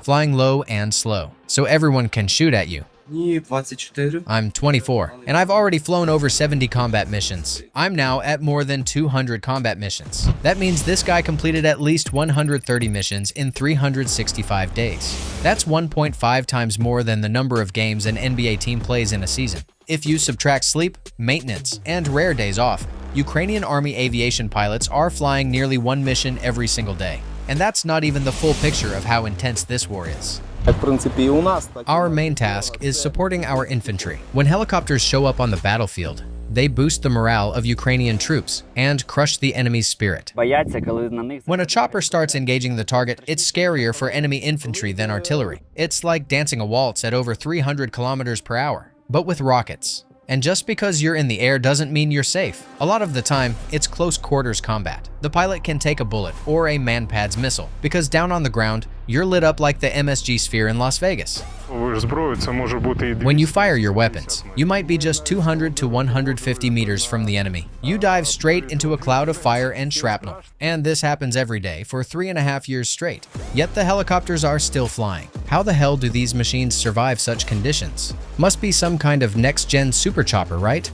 flying low and slow, so everyone can shoot at you. I'm 24, and I've already flown over 70 combat missions. I'm now at more than 200 combat missions. That means this guy completed at least 130 missions in 365 days. That's 1.5 times more than the number of games an NBA team plays in a season. If you subtract sleep, maintenance, and rare days off, Ukrainian Army aviation pilots are flying nearly one mission every single day. And that's not even the full picture of how intense this war is. Our main task is supporting our infantry. When helicopters show up on the battlefield, they boost the morale of Ukrainian troops and crush the enemy's spirit. When a chopper starts engaging the target, it's scarier for enemy infantry than artillery. It's like dancing a waltz at over 300 kilometers per hour, but with rockets. And just because you're in the air doesn't mean you're safe. A lot of the time, it's close quarters combat. The pilot can take a bullet or a man-pads missile, because down on the ground, you're lit up like the MSG Sphere in Las Vegas. When you fire your weapons, you might be just 200 to 150 meters from the enemy. You dive straight into a cloud of fire and shrapnel. And this happens every day for 3.5 years straight. Yet the helicopters are still flying. How the hell do these machines survive such conditions? Must be some kind of next-gen super chopper, right?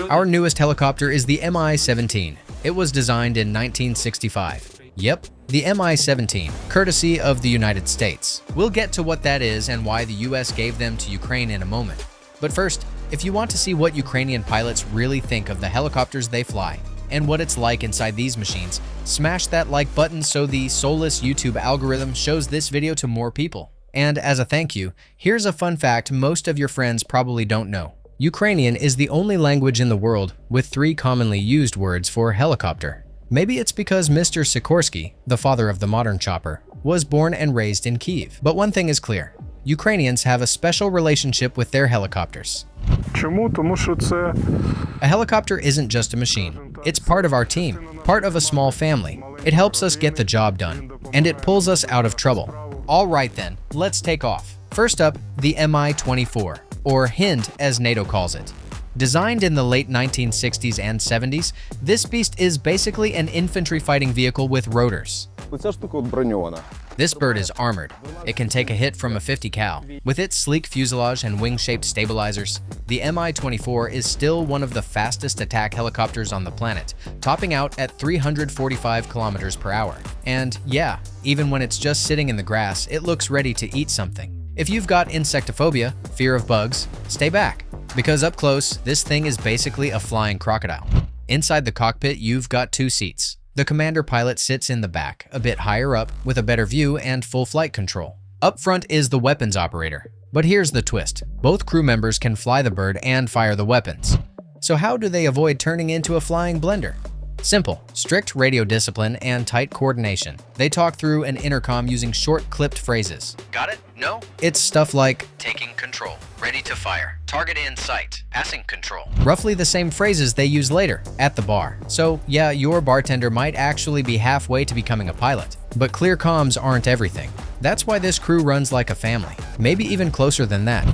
Our newest helicopter is the Mi-17. It was designed in 1965. Yep, the Mi-17, courtesy of the United States. We'll get to what that is and why the US gave them to Ukraine in a moment. But first, if you want to see what Ukrainian pilots really think of the helicopters they fly, and what it's like inside these machines, smash that like button so the soulless YouTube algorithm shows this video to more people. And as a thank you, here's a fun fact most of your friends probably don't know. Ukrainian is the only language in the world with 3 commonly used words for helicopter. Maybe it's because Mr. Sikorsky, the father of the modern chopper, was born and raised in Kyiv. But one thing is clear. Ukrainians have a special relationship with their helicopters. A helicopter isn't just a machine. It's part of our team, part of a small family. It helps us get the job done, and it pulls us out of trouble. All right then, let's take off. First up, the Mi-24, or HIND as NATO calls it. Designed in the late 1960s and 70s, this beast is basically an infantry fighting vehicle with rotors. This bird is armored. It can take a hit from a 50 cal. With its sleek fuselage and wing-shaped stabilizers, the Mi-24 is still one of the fastest attack helicopters on the planet, topping out at 345 kilometers per hour. And yeah, even when it's just sitting in the grass, it looks ready to eat something. If you've got insectophobia, fear of bugs, stay back. Because up close, this thing is basically a flying crocodile. Inside the cockpit, you've got 2 seats. The commander pilot sits in the back, a bit higher up, with a better view and full flight control. Up front is the weapons operator. But here's the twist. Both crew members can fly the bird and fire the weapons. So how do they avoid turning into a flying blender? Simple. Strict radio discipline and tight coordination. They talk through an intercom using short, clipped phrases. Got it? No? It's stuff like, taking control, ready to fire, target in sight, passing control. Roughly the same phrases they use later, at the bar. So yeah, your bartender might actually be halfway to becoming a pilot. But clear comms aren't everything. That's why this crew runs like a family, maybe even closer than that.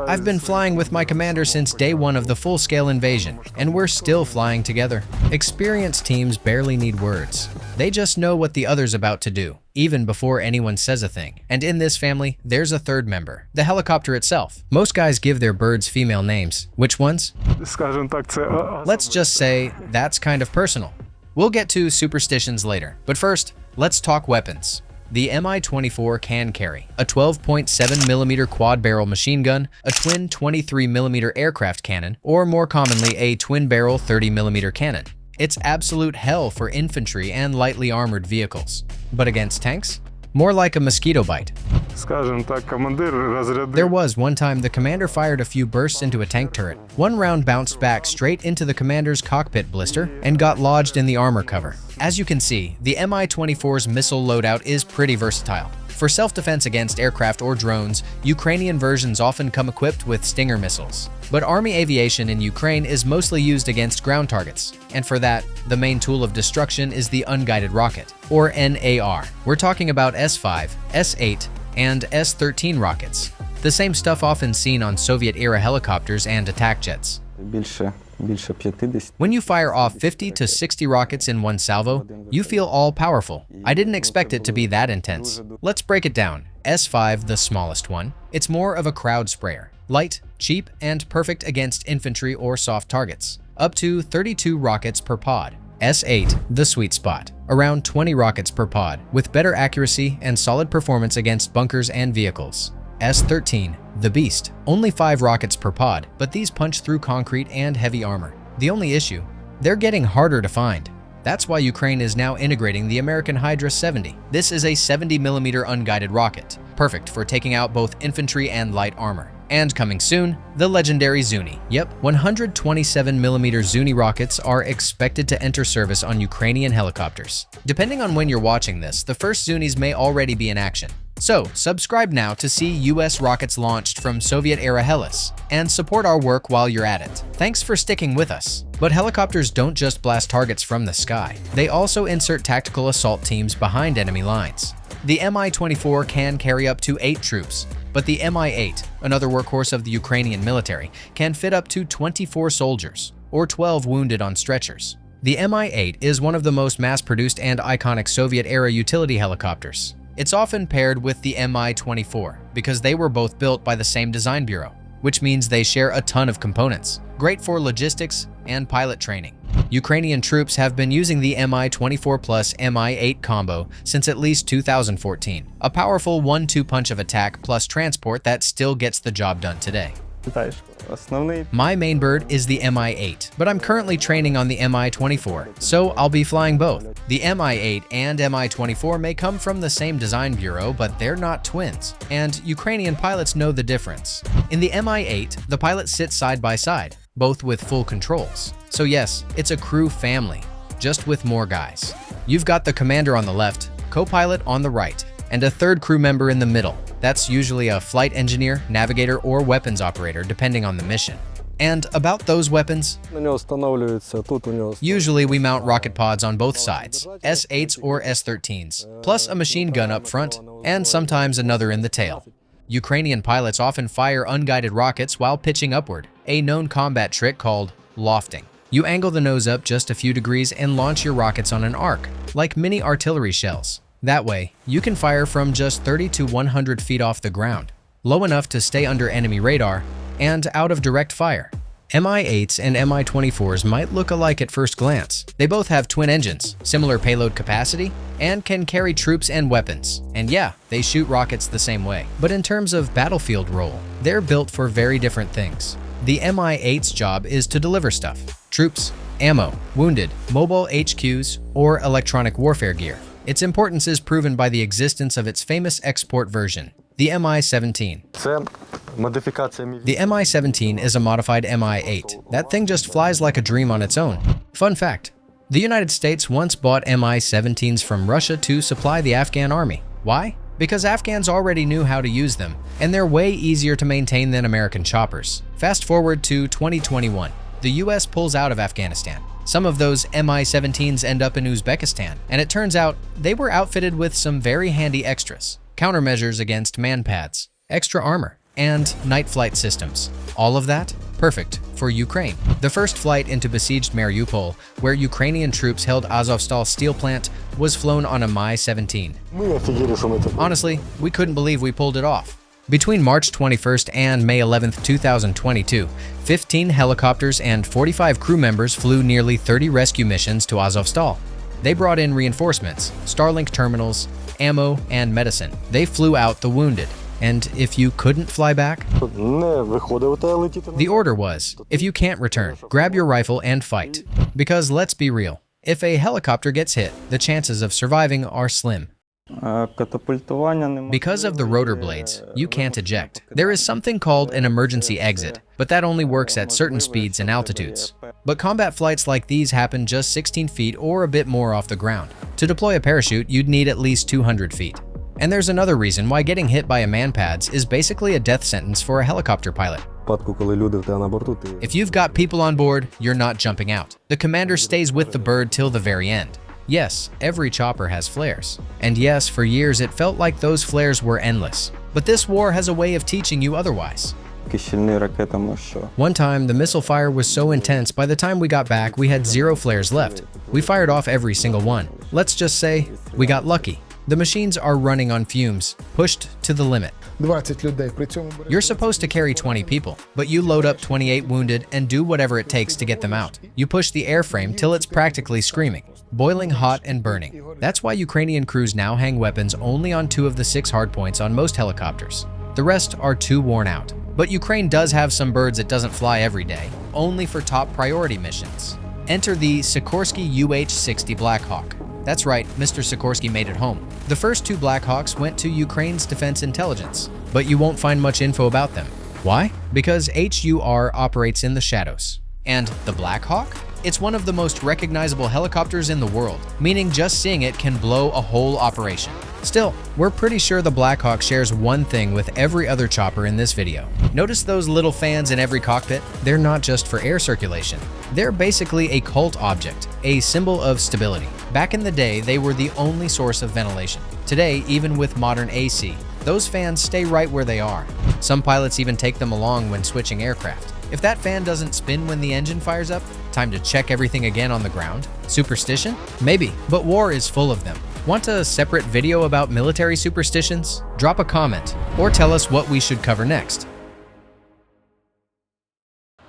I've been flying with my commander since day 1 of the full-scale invasion, and we're still flying together. Experienced teams barely need words. They just know what the other's about to do, even before anyone says a thing. And in this family, there's a third member, the helicopter itself. Most guys give their birds female names. Which ones? Let's just say that's kind of personal. We'll get to superstitions later, but first, let's talk weapons. The Mi-24 can carry a 12.7mm quad-barrel machine gun, a twin 23mm aircraft cannon, or more commonly a twin-barrel 30mm cannon. It's absolute hell for infantry and lightly armored vehicles. But against tanks? More like a mosquito bite. There was one time the commander fired a few bursts into a tank turret. One round bounced back straight into the commander's cockpit blister and got lodged in the armor cover. As you can see, the Mi-24's missile loadout is pretty versatile. For self-defense against aircraft or drones, Ukrainian versions often come equipped with Stinger missiles. But Army aviation in Ukraine is mostly used against ground targets, and for that, the main tool of destruction is the unguided rocket, or NAR. We're talking about S-5, S-8, and S-13 rockets, the same stuff often seen on Soviet-era helicopters and attack jets. більше 50. When you fire off 50 to 60 rockets in one salvo, you feel all-powerful. I didn't expect it to be that intense. Let's break it down. S5, the smallest one. It's more of a crowd sprayer. Light, cheap, and perfect against infantry or soft targets. Up to 32 rockets per pod. S8, the sweet spot. Around 20 rockets per pod, with better accuracy and solid performance against bunkers and vehicles. S13, the beast. Only 5 rockets per pod, but these punch through concrete and heavy armor. The only issue? They're getting harder to find. That's why Ukraine is now integrating the American Hydra 70. This is a 70mm unguided rocket, perfect for taking out both infantry and light armor. And coming soon, the legendary Zuni. Yep, 127mm Zuni rockets are expected to enter service on Ukrainian helicopters. Depending on when you're watching this, the first Zunis may already be in action. So, subscribe now to see US rockets launched from Soviet-era helis, and support our work while you're at it. Thanks for sticking with us. But helicopters don't just blast targets from the sky. They also insert tactical assault teams behind enemy lines. The Mi-24 can carry up to 8 troops, but the Mi-8, another workhorse of the Ukrainian military, can fit up to 24 soldiers, or 12 wounded on stretchers. The Mi-8 is one of the most mass-produced and iconic Soviet-era utility helicopters. It's often paired with the Mi-24 because they were both built by the same design bureau, which means they share a ton of components, great for logistics and pilot training. Ukrainian troops have been using the Mi-24 plus Mi-8 combo since at least 2014, a powerful 1-2 punch of attack plus transport that still gets the job done today. My main bird is the Mi-8, but I'm currently training on the Mi-24, so I'll be flying both. The Mi-8 and Mi-24 may come from the same design bureau, but they're not twins, and Ukrainian pilots know the difference. In the Mi-8, the pilots sit side by side, both with full controls. So yes, it's a crew family, just with more guys. You've got the commander on the left, co-pilot on the right, and a third crew member in the middle. That's usually a flight engineer, navigator, or weapons operator, depending on the mission. And about those weapons, usually we mount rocket pods on both sides, S8s or S13s, plus a machine gun up front, and sometimes another in the tail. Ukrainian pilots often fire unguided rockets while pitching upward, a known combat trick called lofting. You angle the nose up just a few degrees and launch your rockets on an arc, like mini artillery shells. That way, you can fire from just 30 to 100 feet off the ground, low enough to stay under enemy radar, and out of direct fire. Mi-8s and Mi-24s might look alike at first glance. They both have twin engines, similar payload capacity, and can carry troops and weapons. And yeah, they shoot rockets the same way. But in terms of battlefield role, they're built for very different things. The Mi-8's job is to deliver stuff: troops, ammo, wounded, mobile HQs, or electronic warfare gear. Its importance is proven by the existence of its famous export version, the Mi-17. The Mi-17 is a modified Mi-8. That thing just flies like a dream on its own. Fun fact, the United States once bought Mi-17s from Russia to supply the Afghan army. Why? Because Afghans already knew how to use them, and they're way easier to maintain than American choppers. Fast forward to 2021. The US pulls out of Afghanistan. Some of those Mi-17s end up in Uzbekistan, and it turns out they were outfitted with some very handy extras: countermeasures against manpads, extra armor, and night flight systems. All of that perfect for Ukraine. The first flight into besieged Mariupol, where Ukrainian troops held Azovstal steel plant, was flown on a Mi-17. Honestly, we couldn't believe we pulled it off. Between March 21st and May 11th, 2022, 15 helicopters and 45 crew members flew nearly 30 rescue missions to Azovstal. They brought in reinforcements, Starlink terminals, ammo, and medicine. They flew out the wounded. And if you couldn't fly back? The order was, if you can't return, grab your rifle and fight. Because let's be real, if a helicopter gets hit, the chances of surviving are slim. Because of the rotor blades, you can't eject. There is something called an emergency exit, but that only works at certain speeds and altitudes. But combat flights like these happen just 16 feet or a bit more off the ground. To deploy a parachute, you'd need at least 200 feet. And there's another reason why getting hit by a manpads is basically a death sentence for a helicopter pilot. If you've got people on board, you're not jumping out. The commander stays with the bird till the very end. Yes, every chopper has flares. And yes, for years it felt like those flares were endless. But this war has a way of teaching you otherwise. One time, the missile fire was so intense, by the time we got back, we had 0 flares left. We fired off every single one. Let's just say, we got lucky. The machines are running on fumes, pushed to the limit. You're supposed to carry 20 people, but you load up 28 wounded and do whatever it takes to get them out. You push the airframe till it's practically screaming, boiling hot and burning. That's why Ukrainian crews now hang weapons only on 2 of the 6 hardpoints on most helicopters. The rest are too worn out. But Ukraine does have some birds it doesn't fly every day, only for top priority missions. Enter the Sikorsky UH-60 Black Hawk. That's right, Mr. Sikorsky made it home. The first 2 Black Hawks went to Ukraine's defense intelligence, but you won't find much info about them. Why? Because HUR operates in the shadows. And the Black Hawk? It's one of the most recognizable helicopters in the world, meaning just seeing it can blow a whole operation. Still, we're pretty sure the Black Hawk shares one thing with every other chopper in this video. Notice those little fans in every cockpit? They're not just for air circulation. They're basically a cult object, a symbol of stability. Back in the day, they were the only source of ventilation. Today, even with modern AC, those fans stay right where they are. Some pilots even take them along when switching aircraft. If that fan doesn't spin when the engine fires up, time to check everything again on the ground? Superstition? Maybe, but war is full of them. Want a separate video about military superstitions? Drop a comment, or tell us what we should cover next.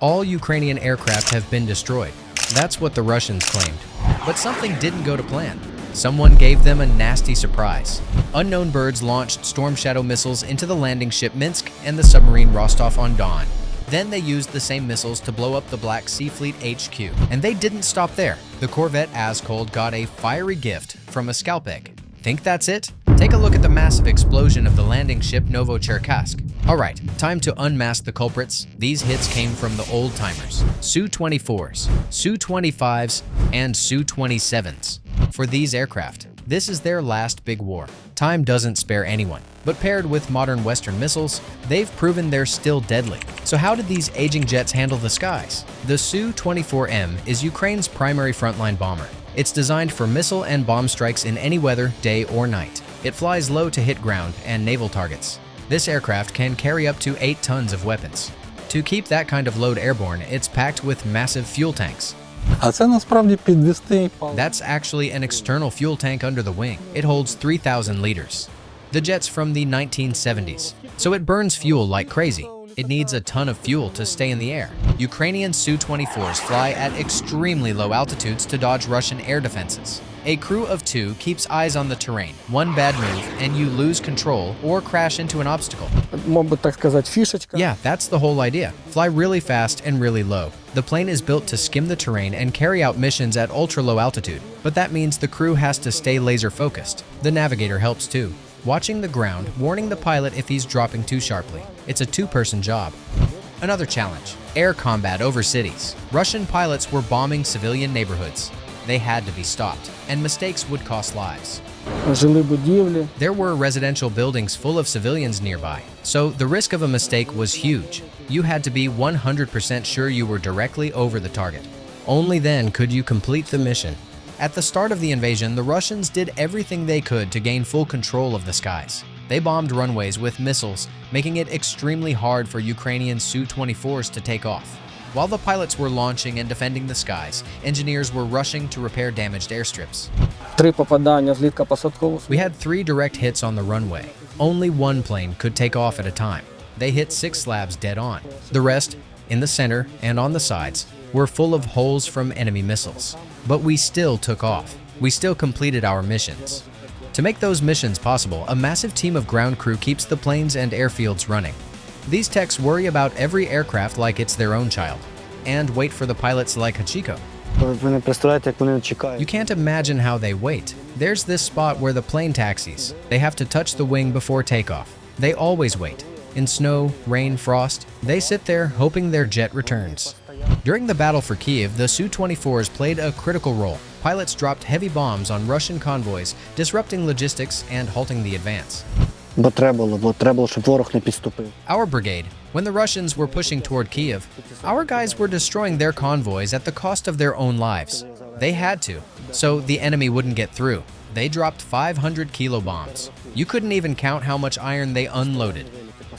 All Ukrainian aircraft have been destroyed. That's what the Russians claimed. But something didn't go to plan. Someone gave them a nasty surprise. Unknown birds launched Storm Shadow missiles into the landing ship Minsk and the submarine Rostov-on-Don. Then they used the same missiles to blow up the Black Sea Fleet HQ. And they didn't stop there. The corvette Askold got a fiery gift from a scalp egg. Think that's it? Take a look at the massive explosion of the landing ship Novocherkassk. Alright, time to unmask the culprits. These hits came from the old-timers. Su-24s, Su-25s, and Su-27s. For these aircraft, this is their last big war. Time doesn't spare anyone. But paired with modern Western missiles, they've proven they're still deadly. So how did these aging jets handle the skies? The Su-24M is Ukraine's primary frontline bomber. It's designed for missile and bomb strikes in any weather, day or night. It flies low to hit ground and naval targets. This aircraft can carry up to 8 tons of weapons. To keep that kind of load airborne, it's packed with massive fuel tanks. That's actually an external fuel tank under the wing. It holds 3,000 liters. The jet's from the 1970s, so it burns fuel like crazy. It needs a ton of fuel to stay in the air. Ukrainian Su-24s fly at extremely low altitudes to dodge Russian air defenses. A crew of 2 keeps eyes on the terrain. One bad move and you lose control or crash into an obstacle. Yeah, that's the whole idea. Fly really fast and really low. The plane is built to skim the terrain and carry out missions at ultra-low altitude, but that means the crew has to stay laser-focused. The navigator helps too, watching the ground, warning the pilot if he's dropping too sharply. It's a 2-person job. Another challenge: air combat over cities. Russian pilots were bombing civilian neighborhoods. They had to be stopped, and mistakes would cost lives. There were residential buildings full of civilians nearby, so the risk of a mistake was huge. You had to be 100% sure you were directly over the target. Only then could you complete the mission. At the start of the invasion, the Russians did everything they could to gain full control of the skies. They bombed runways with missiles, making it extremely hard for Ukrainian Su-24s to take off. While the pilots were launching and defending the skies, engineers were rushing to repair damaged airstrips. We had 3 direct hits on the runway. Only one plane could take off at a time. They hit 6 slabs dead on. The rest, in the center and on the sides, were full of holes from enemy missiles. But we still took off. We still completed our missions. To make those missions possible, a massive team of ground crew keeps the planes and airfields running. These techs worry about every aircraft like it's their own child, and wait for the pilots like Hachiko. You can't imagine how they wait. There's this spot where the plane taxis. They have to touch the wing before takeoff. They always wait. In snow, rain, frost, they sit there hoping their jet returns. During the battle for Kyiv, the Su-24s played a critical role. Pilots dropped heavy bombs on Russian convoys, disrupting logistics and halting the advance. Our brigade, when the Russians were pushing toward Kyiv, our guys were destroying their convoys at the cost of their own lives. They had to, so the enemy wouldn't get through. They dropped 500 kilo bombs. You couldn't even count how much iron they unloaded.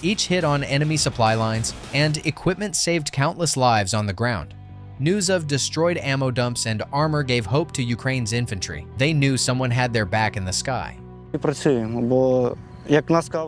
Each hit on enemy supply lines and equipment saved countless lives on the ground. News of destroyed ammo dumps and armor gave hope to Ukraine's infantry. They knew someone had their back in the sky.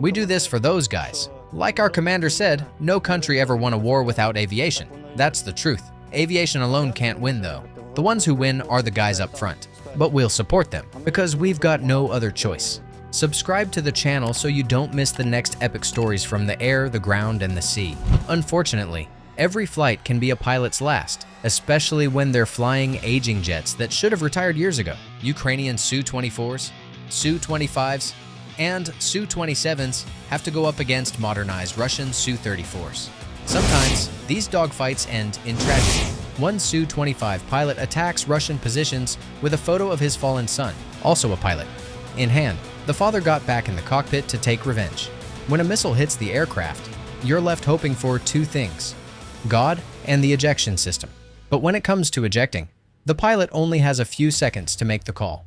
We do this for those guys. Like our commander said, no country ever won a war without aviation. That's the truth. Aviation alone can't win though. The ones who win are the guys up front. But we'll support them, because we've got no other choice. Subscribe to the channel so you don't miss the next epic stories from the air, the ground, and the sea. Unfortunately, every flight can be a pilot's last, especially when they're flying aging jets that should have retired years ago. Ukrainian Su-24s, Su-25s, and Su-27s have to go up against modernized Russian Su-34s. Sometimes, these dogfights end in tragedy. One Su-25 pilot attacks Russian positions with a photo of his fallen son, also a pilot, in hand. The father got back in the cockpit to take revenge. When a missile hits the aircraft, you're left hoping for two things: God and the ejection system. But when it comes to ejecting, the pilot only has a few seconds to make the call.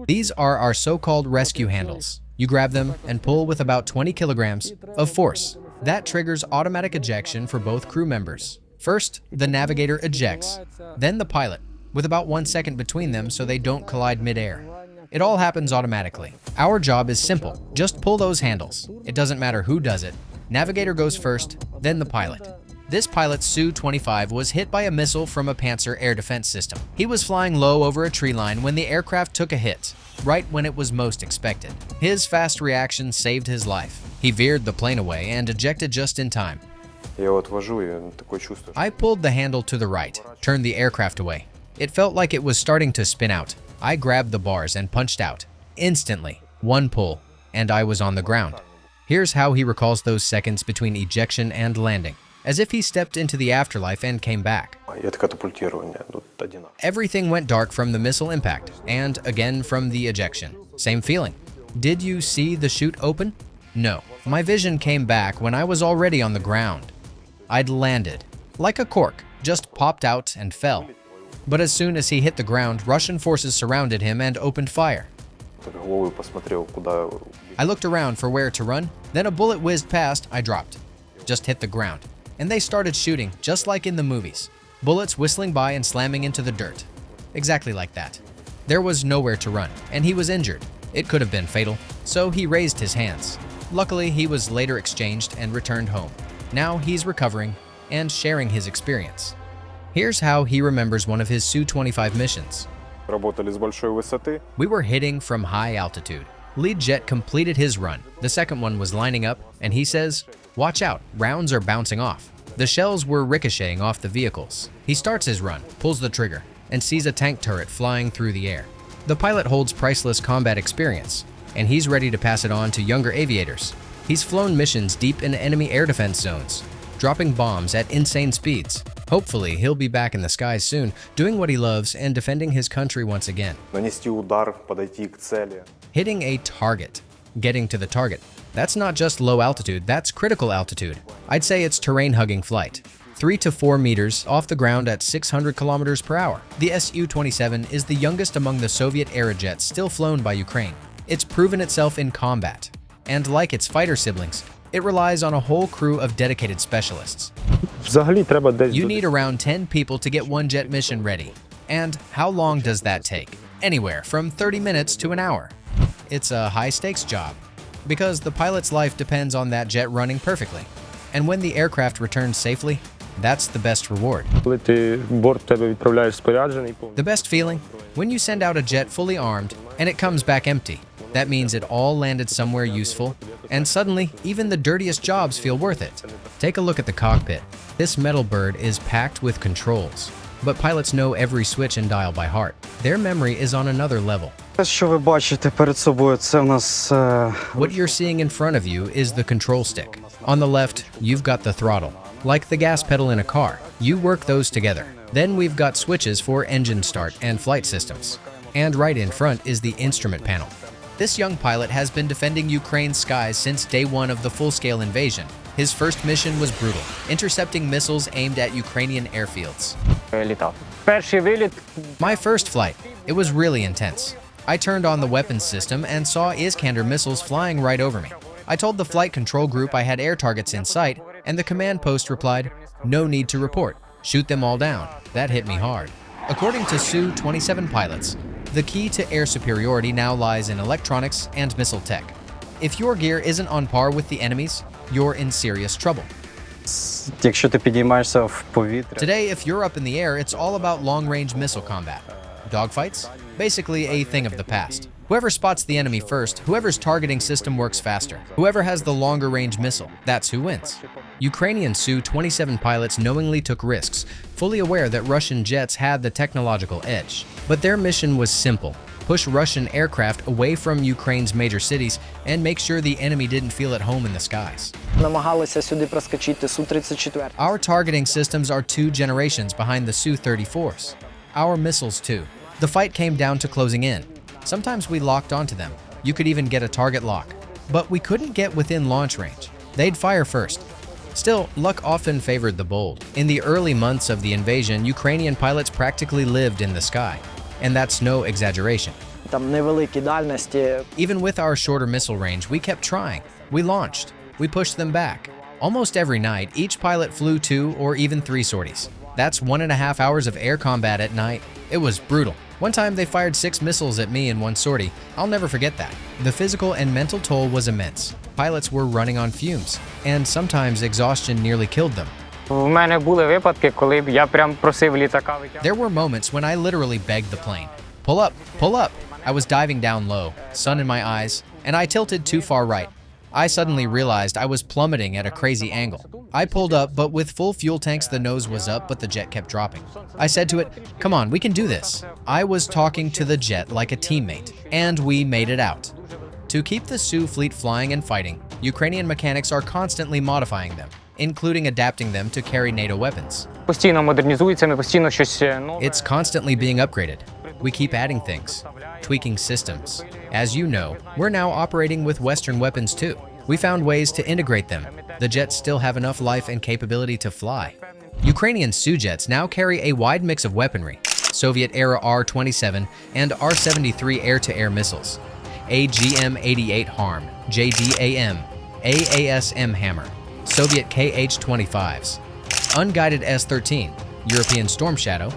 These are our so-called rescue handles. You grab them and pull with about 20 kilograms of force. That triggers automatic ejection for both crew members. First, the navigator ejects, then the pilot, with about 1 second between them so they don't collide mid-air. It all happens automatically. Our job is simple. Just pull those handles. It doesn't matter who does it. Navigator goes first, then the pilot. This pilot, Su-25, was hit by a missile from a Panzer air defense system. He was flying low over a tree line when the aircraft took a hit, right when it was most expected. His fast reaction saved his life. He veered the plane away and ejected just in time. I pulled the handle to the right, turned the aircraft away. It felt like it was starting to spin out. I grabbed the bars and punched out. Instantly, one pull, and I was on the ground. Here's how he recalls those seconds between ejection and landing, as if he stepped into the afterlife and came back. Everything went dark from the missile impact, and again from the ejection. Same feeling. Did you see the chute open? No. My vision came back when I was already on the ground. I'd landed. Like a cork, just popped out and fell. But as soon as he hit the ground, Russian forces surrounded him and opened fire. I looked around for where to run, then a bullet whizzed past, I dropped. Just hit the ground. And they started shooting, just like in the movies. Bullets whistling by and slamming into the dirt. Exactly like that. There was nowhere to run, and he was injured. It could have been fatal, so he raised his hands. Luckily, he was later exchanged and returned home. Now he's recovering and sharing his experience. Here's how he remembers one of his Su-25 missions. We were hitting from high altitude. Lead jet completed his run. The second one was lining up, and he says, "Watch out, rounds are bouncing off." The shells were ricocheting off the vehicles. He starts his run, pulls the trigger, and sees a tank turret flying through the air. The pilot holds priceless combat experience, and he's ready to pass it on to younger aviators. He's flown missions deep in enemy air defense zones, dropping bombs at insane speeds. Hopefully, he'll be back in the skies soon, doing what he loves and defending his country once again. Hitting a target. Getting to the target. That's not just low altitude, that's critical altitude. I'd say it's terrain-hugging flight. 3 to 4 meters off the ground at 600 kilometers per hour. The Su-27 is the youngest among the Soviet-era jets still flown by Ukraine. It's proven itself in combat. And like its fighter siblings, it relies on a whole crew of dedicated specialists. You need around 10 people to get one jet mission ready. And how long does that take? Anywhere from 30 minutes to an hour. It's a high-stakes job, because the pilot's life depends on that jet running perfectly. And when the aircraft returns safely, that's the best reward. The best feeling? When you send out a jet fully armed and it comes back empty. That means it all landed somewhere useful, and suddenly, even the dirtiest jobs feel worth it. Take a look at the cockpit. This metal bird is packed with controls, but pilots know every switch and dial by heart. Their memory is on another level. What you're seeing in front of you is the control stick. On the left, you've got the throttle. Like the gas pedal in a car, you work those together. Then we've got switches for engine start and flight systems. And right in front is the instrument panel. This young pilot has been defending Ukraine's skies since day one of the full-scale invasion. His first mission was brutal, intercepting missiles aimed at Ukrainian airfields. My first flight, it was really intense. I turned on the weapons system and saw Iskander missiles flying right over me. I told the flight control group I had air targets in sight, and the command post replied, "No need to report. Shoot them all down." That hit me hard. According to Su-27 pilots, the key to air superiority now lies in electronics and missile tech. If your gear isn't on par with the enemy's, you're in serious trouble. Today, if you're up in the air, it's all about long-range missile combat. Dogfights? Basically a thing of the past. Whoever spots the enemy first, whoever's targeting system works faster. Whoever has the longer range missile, that's who wins. Ukrainian Su-27 pilots knowingly took risks, fully aware that Russian jets had the technological edge. But their mission was simple: push Russian aircraft away from Ukraine's major cities and make sure the enemy didn't feel at home in the skies. Our targeting systems are 2 generations behind the Su-34s. Our missiles too. The fight came down to closing in. Sometimes we locked onto them. You could even get a target lock. But we couldn't get within launch range. They'd fire first. Still, luck often favored the bold. In the early months of the invasion, Ukrainian pilots practically lived in the sky. And that's no exaggeration. Even with our shorter missile range, we kept trying. We launched. We pushed them back. Almost every night, each pilot flew 2 or even 3 sorties. That's 1.5 hours of air combat at night. It was brutal. One time they fired 6 missiles at me in one sortie. I'll never forget that. The physical and mental toll was immense. Pilots were running on fumes, and sometimes exhaustion nearly killed them. There were moments when I literally begged the plane. Pull up, pull up. I was diving down low, sun in my eyes, and I tilted too far right. I suddenly realized I was plummeting at a crazy angle. I pulled up, but with full fuel tanks the nose was up, but the jet kept dropping. I said to it, "Come on, we can do this." I was talking to the jet like a teammate, and we made it out. To keep the Su fleet flying and fighting, Ukrainian mechanics are constantly modifying them, including adapting them to carry NATO weapons. It's constantly being upgraded. We keep adding things, tweaking systems. As you know, we're now operating with Western weapons too. We found ways to integrate them. The jets still have enough life and capability to fly. Ukrainian Su-jets now carry a wide mix of weaponry: Soviet-era R-27 and R-73 air-to-air missiles, AGM-88 HARM, JDAM, AASM Hammer, Soviet KH-25s, unguided S-13, European Storm Shadow,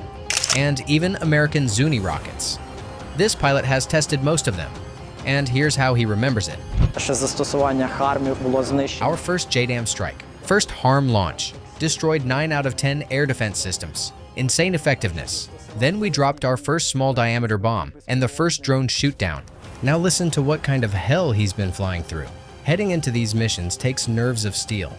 and even American Zuni rockets. This pilot has tested most of them, and here's how he remembers it. Our first JDAM strike, first HARM launch, destroyed 9 out of 10 air defense systems. Insane effectiveness. Then we dropped our first small diameter bomb and the first drone shoot-down. Now listen to what kind of hell he's been flying through. Heading into these missions takes nerves of steel.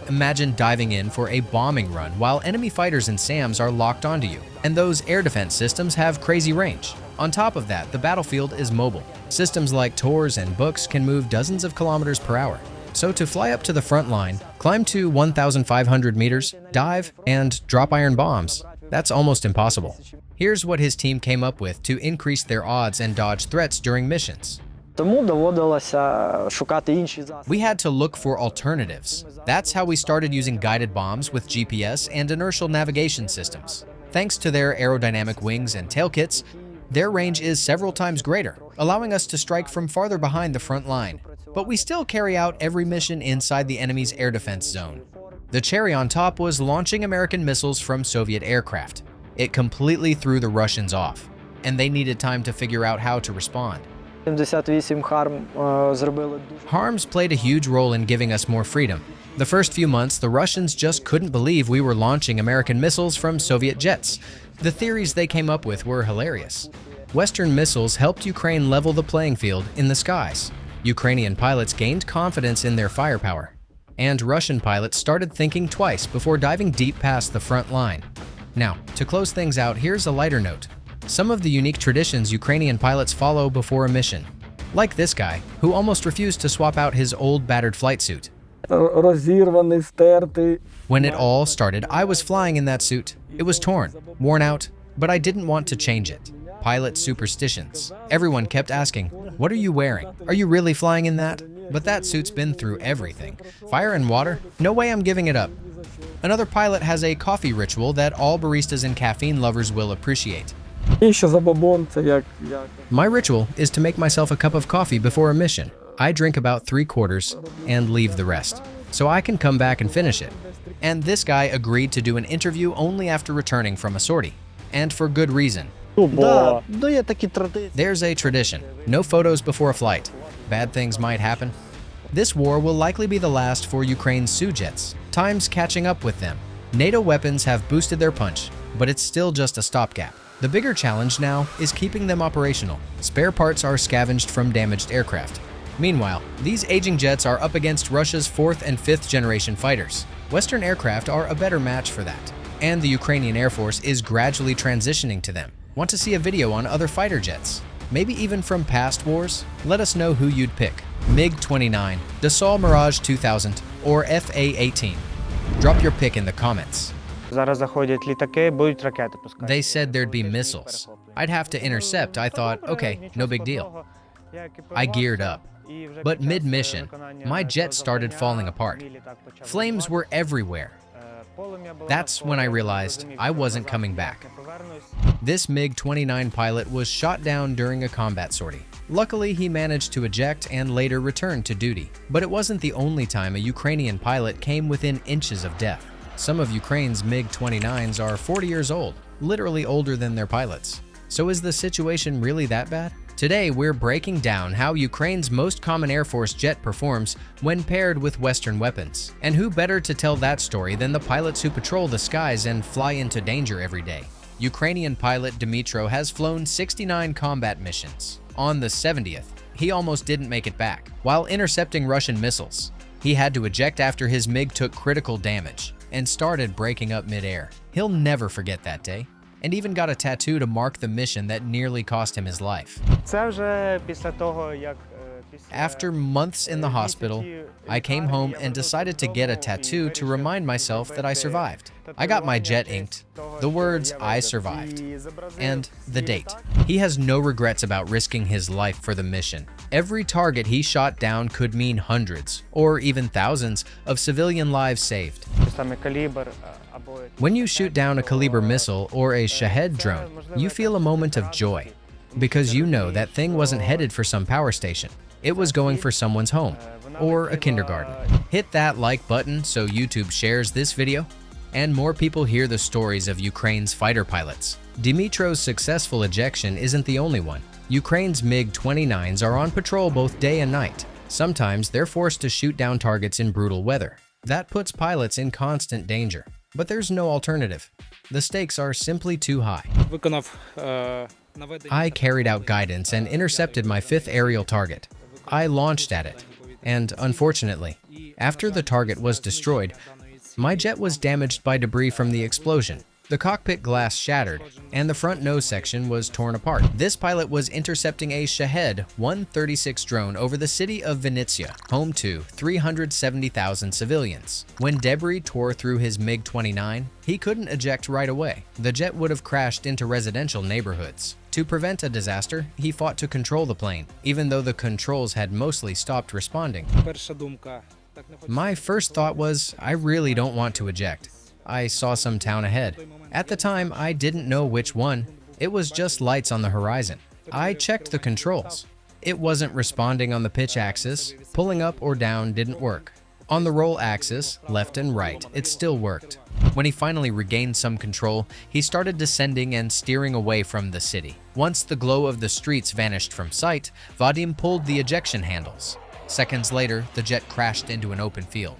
Imagine diving in for a bombing run while enemy fighters and SAMs are locked onto you, and those air defense systems have crazy range. On top of that, the battlefield is mobile. Systems like TORs and books can move dozens of kilometers per hour. So to fly up to the front line, climb to 1,500 meters, dive, and drop iron bombs, that's almost impossible. Here's what his team came up with to increase their odds and dodge threats during missions. We had to look for alternatives. That's how we started using guided bombs with GPS and inertial navigation systems. Thanks to their aerodynamic wings and tail kits, their range is several times greater, allowing us to strike from farther behind the front line. But we still carry out every mission inside the enemy's air defense zone. The cherry on top was launching American missiles from Soviet aircraft. It completely threw the Russians off, and they needed time to figure out how to respond. HARMs played a huge role in giving us more freedom. The first few months, the Russians just couldn't believe we were launching American missiles from Soviet jets. The theories they came up with were hilarious. Western missiles helped Ukraine level the playing field in the skies. Ukrainian pilots gained confidence in their firepower. And Russian pilots started thinking twice before diving deep past the front line. Now, to close things out, here's a lighter note. Some of the unique traditions Ukrainian pilots follow before a mission. Like this guy, who almost refused to swap out his old battered flight suit. When it all started, I was flying in that suit. It was torn, worn out, but I didn't want to change it. Pilot superstitions. Everyone kept asking, "What are you wearing? Are you really flying in that?" But that suit's been through everything. Fire and water? No way I'm giving it up. Another pilot has a coffee ritual that all baristas and caffeine lovers will appreciate. І що за бобон, це як... My ritual is to make myself a cup of coffee before a mission. I drink about 3/4 and leave the rest, so I can come back and finish it. And this guy agreed to do an interview only after returning from a sortie. And for good reason. Є такі традиції. There's a tradition. No photos before a flight. Bad things might happen. This war will likely be the last for Ukraine's Su-jets. Time's catching up with them. NATO weapons have boosted their punch, but it's still just a stopgap. The bigger challenge now is keeping them operational. Spare parts are scavenged from damaged aircraft. Meanwhile, these aging jets are up against Russia's 4th and 5th generation fighters. Western aircraft are a better match for that. And the Ukrainian Air Force is gradually transitioning to them. Want to see a video on other fighter jets? Maybe even from past wars? Let us know who you'd pick. MiG-29, Dassault Mirage 2000, or FA-18. Drop your pick in the comments. Зараз заходять літаки, будуть ракети пускати. They said there'd be missiles. I'd have to intercept. I thought, okay, no big deal. I geared up. But mid-mission, my jet started falling apart. Flames were everywhere. That's when I realized I wasn't coming back. This MiG-29 pilot was shot down during a combat sortie. Luckily, he managed to eject and later return to duty. But it wasn't the only time a Ukrainian pilot came within inches of death. Some of Ukraine's MiG-29s are 40 years old, literally older than their pilots. So is the situation really that bad? Today, we're breaking down how Ukraine's most common Air Force jet performs when paired with Western weapons. And who better to tell that story than the pilots who patrol the skies and fly into danger every day? Ukrainian pilot Dmytro has flown 69 combat missions. On the 70th, he almost didn't make it back. While intercepting Russian missiles, he had to eject after his MiG took critical damage and started breaking up mid-air. He'll never forget that day. And even got a tattoo to mark the mission that nearly cost him his life. Це вже після того, як After months in the hospital, I came home and decided to get a tattoo to remind myself that I survived. I got my jet inked, the words "I survived," and the date. He has no regrets about risking his life for the mission. Every target he shot down could mean hundreds, or even thousands, of civilian lives saved. саме калібр або When you shoot down a Kaliber missile or a Shahed drone, you feel a moment of joy, because you know that thing wasn't headed for some power station. It was going for someone's home, or a kindergarten. Hit that like button so YouTube shares this video, and more people hear the stories of Ukraine's fighter pilots. Dmytro's successful ejection isn't the only one. Ukraine's MiG-29s are on patrol both day and night. Sometimes they're forced to shoot down targets in brutal weather. That puts pilots in constant danger. But there's no alternative. The stakes are simply too high. I carried out guidance and intercepted my 5th aerial target. I launched at it, and unfortunately, after the target was destroyed, my jet was damaged by debris from the explosion. The cockpit glass shattered, and the front nose section was torn apart. This pilot was intercepting a Shahed 136 drone over the city of Vinnytsia, home to 370,000 civilians. When debris tore through his MiG-29, he couldn't eject right away. The jet would have crashed into residential neighborhoods. To prevent a disaster, he fought to control the plane, even though the controls had mostly stopped responding. My first thought was, I really don't want to eject. I saw some town ahead. At the time, I didn't know which one. It was just lights on the horizon. I checked the controls. It wasn't responding on the pitch axis. Pulling up or down didn't work. On the roll axis, left and right, it still worked. When he finally regained some control, he started descending and steering away from the city. Once the glow of the streets vanished from sight, Vadim pulled the ejection handles. Seconds later, the jet crashed into an open field.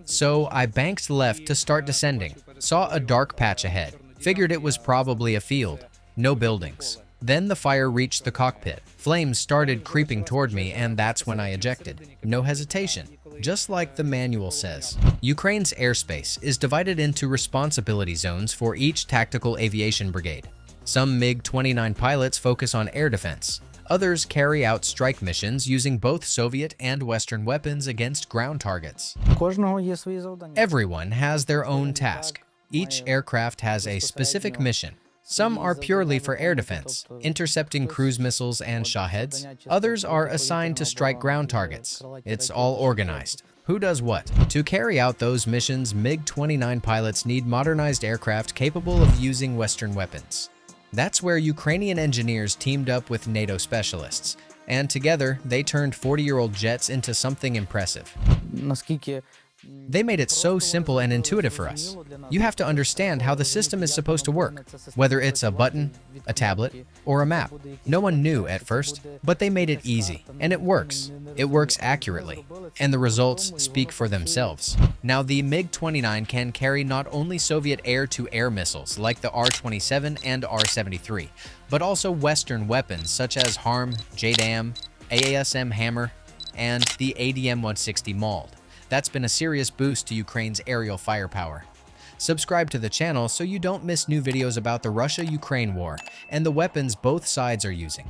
So I banked left to start descending, saw a dark patch ahead, figured it was probably a field, no buildings. Then the fire reached the cockpit. Flames started creeping toward me, and that's when I ejected. No hesitation, just like the manual says. Ukraine's airspace is divided into responsibility zones for each tactical aviation brigade. Some MiG-29 pilots focus on air defense. Others carry out strike missions using both Soviet and Western weapons against ground targets. Everyone has their own task. Each aircraft has a specific mission. Some are purely for air defense, intercepting cruise missiles and Shaheds. Others are assigned to strike ground targets. It's all organized. Who does what? To carry out those missions, MiG-29 pilots need modernized aircraft capable of using Western weapons. That's where Ukrainian engineers teamed up with NATO specialists, and together they turned 40-year-old jets into something impressive. They made it so simple and intuitive for us. You have to understand how the system is supposed to work, whether it's a button, a tablet, or a map. No one knew at first, but they made it easy, and it works. It works accurately, and the results speak for themselves. Now, the MiG-29 can carry not only Soviet air-to-air missiles like the R-27 and R-73, but also Western weapons such as HARM, JDAM, AASM Hammer, and the ADM-160 Mauled. That's been a serious boost to Ukraine's aerial firepower. Subscribe to the channel so you don't miss new videos about the Russia-Ukraine war and the weapons both sides are using.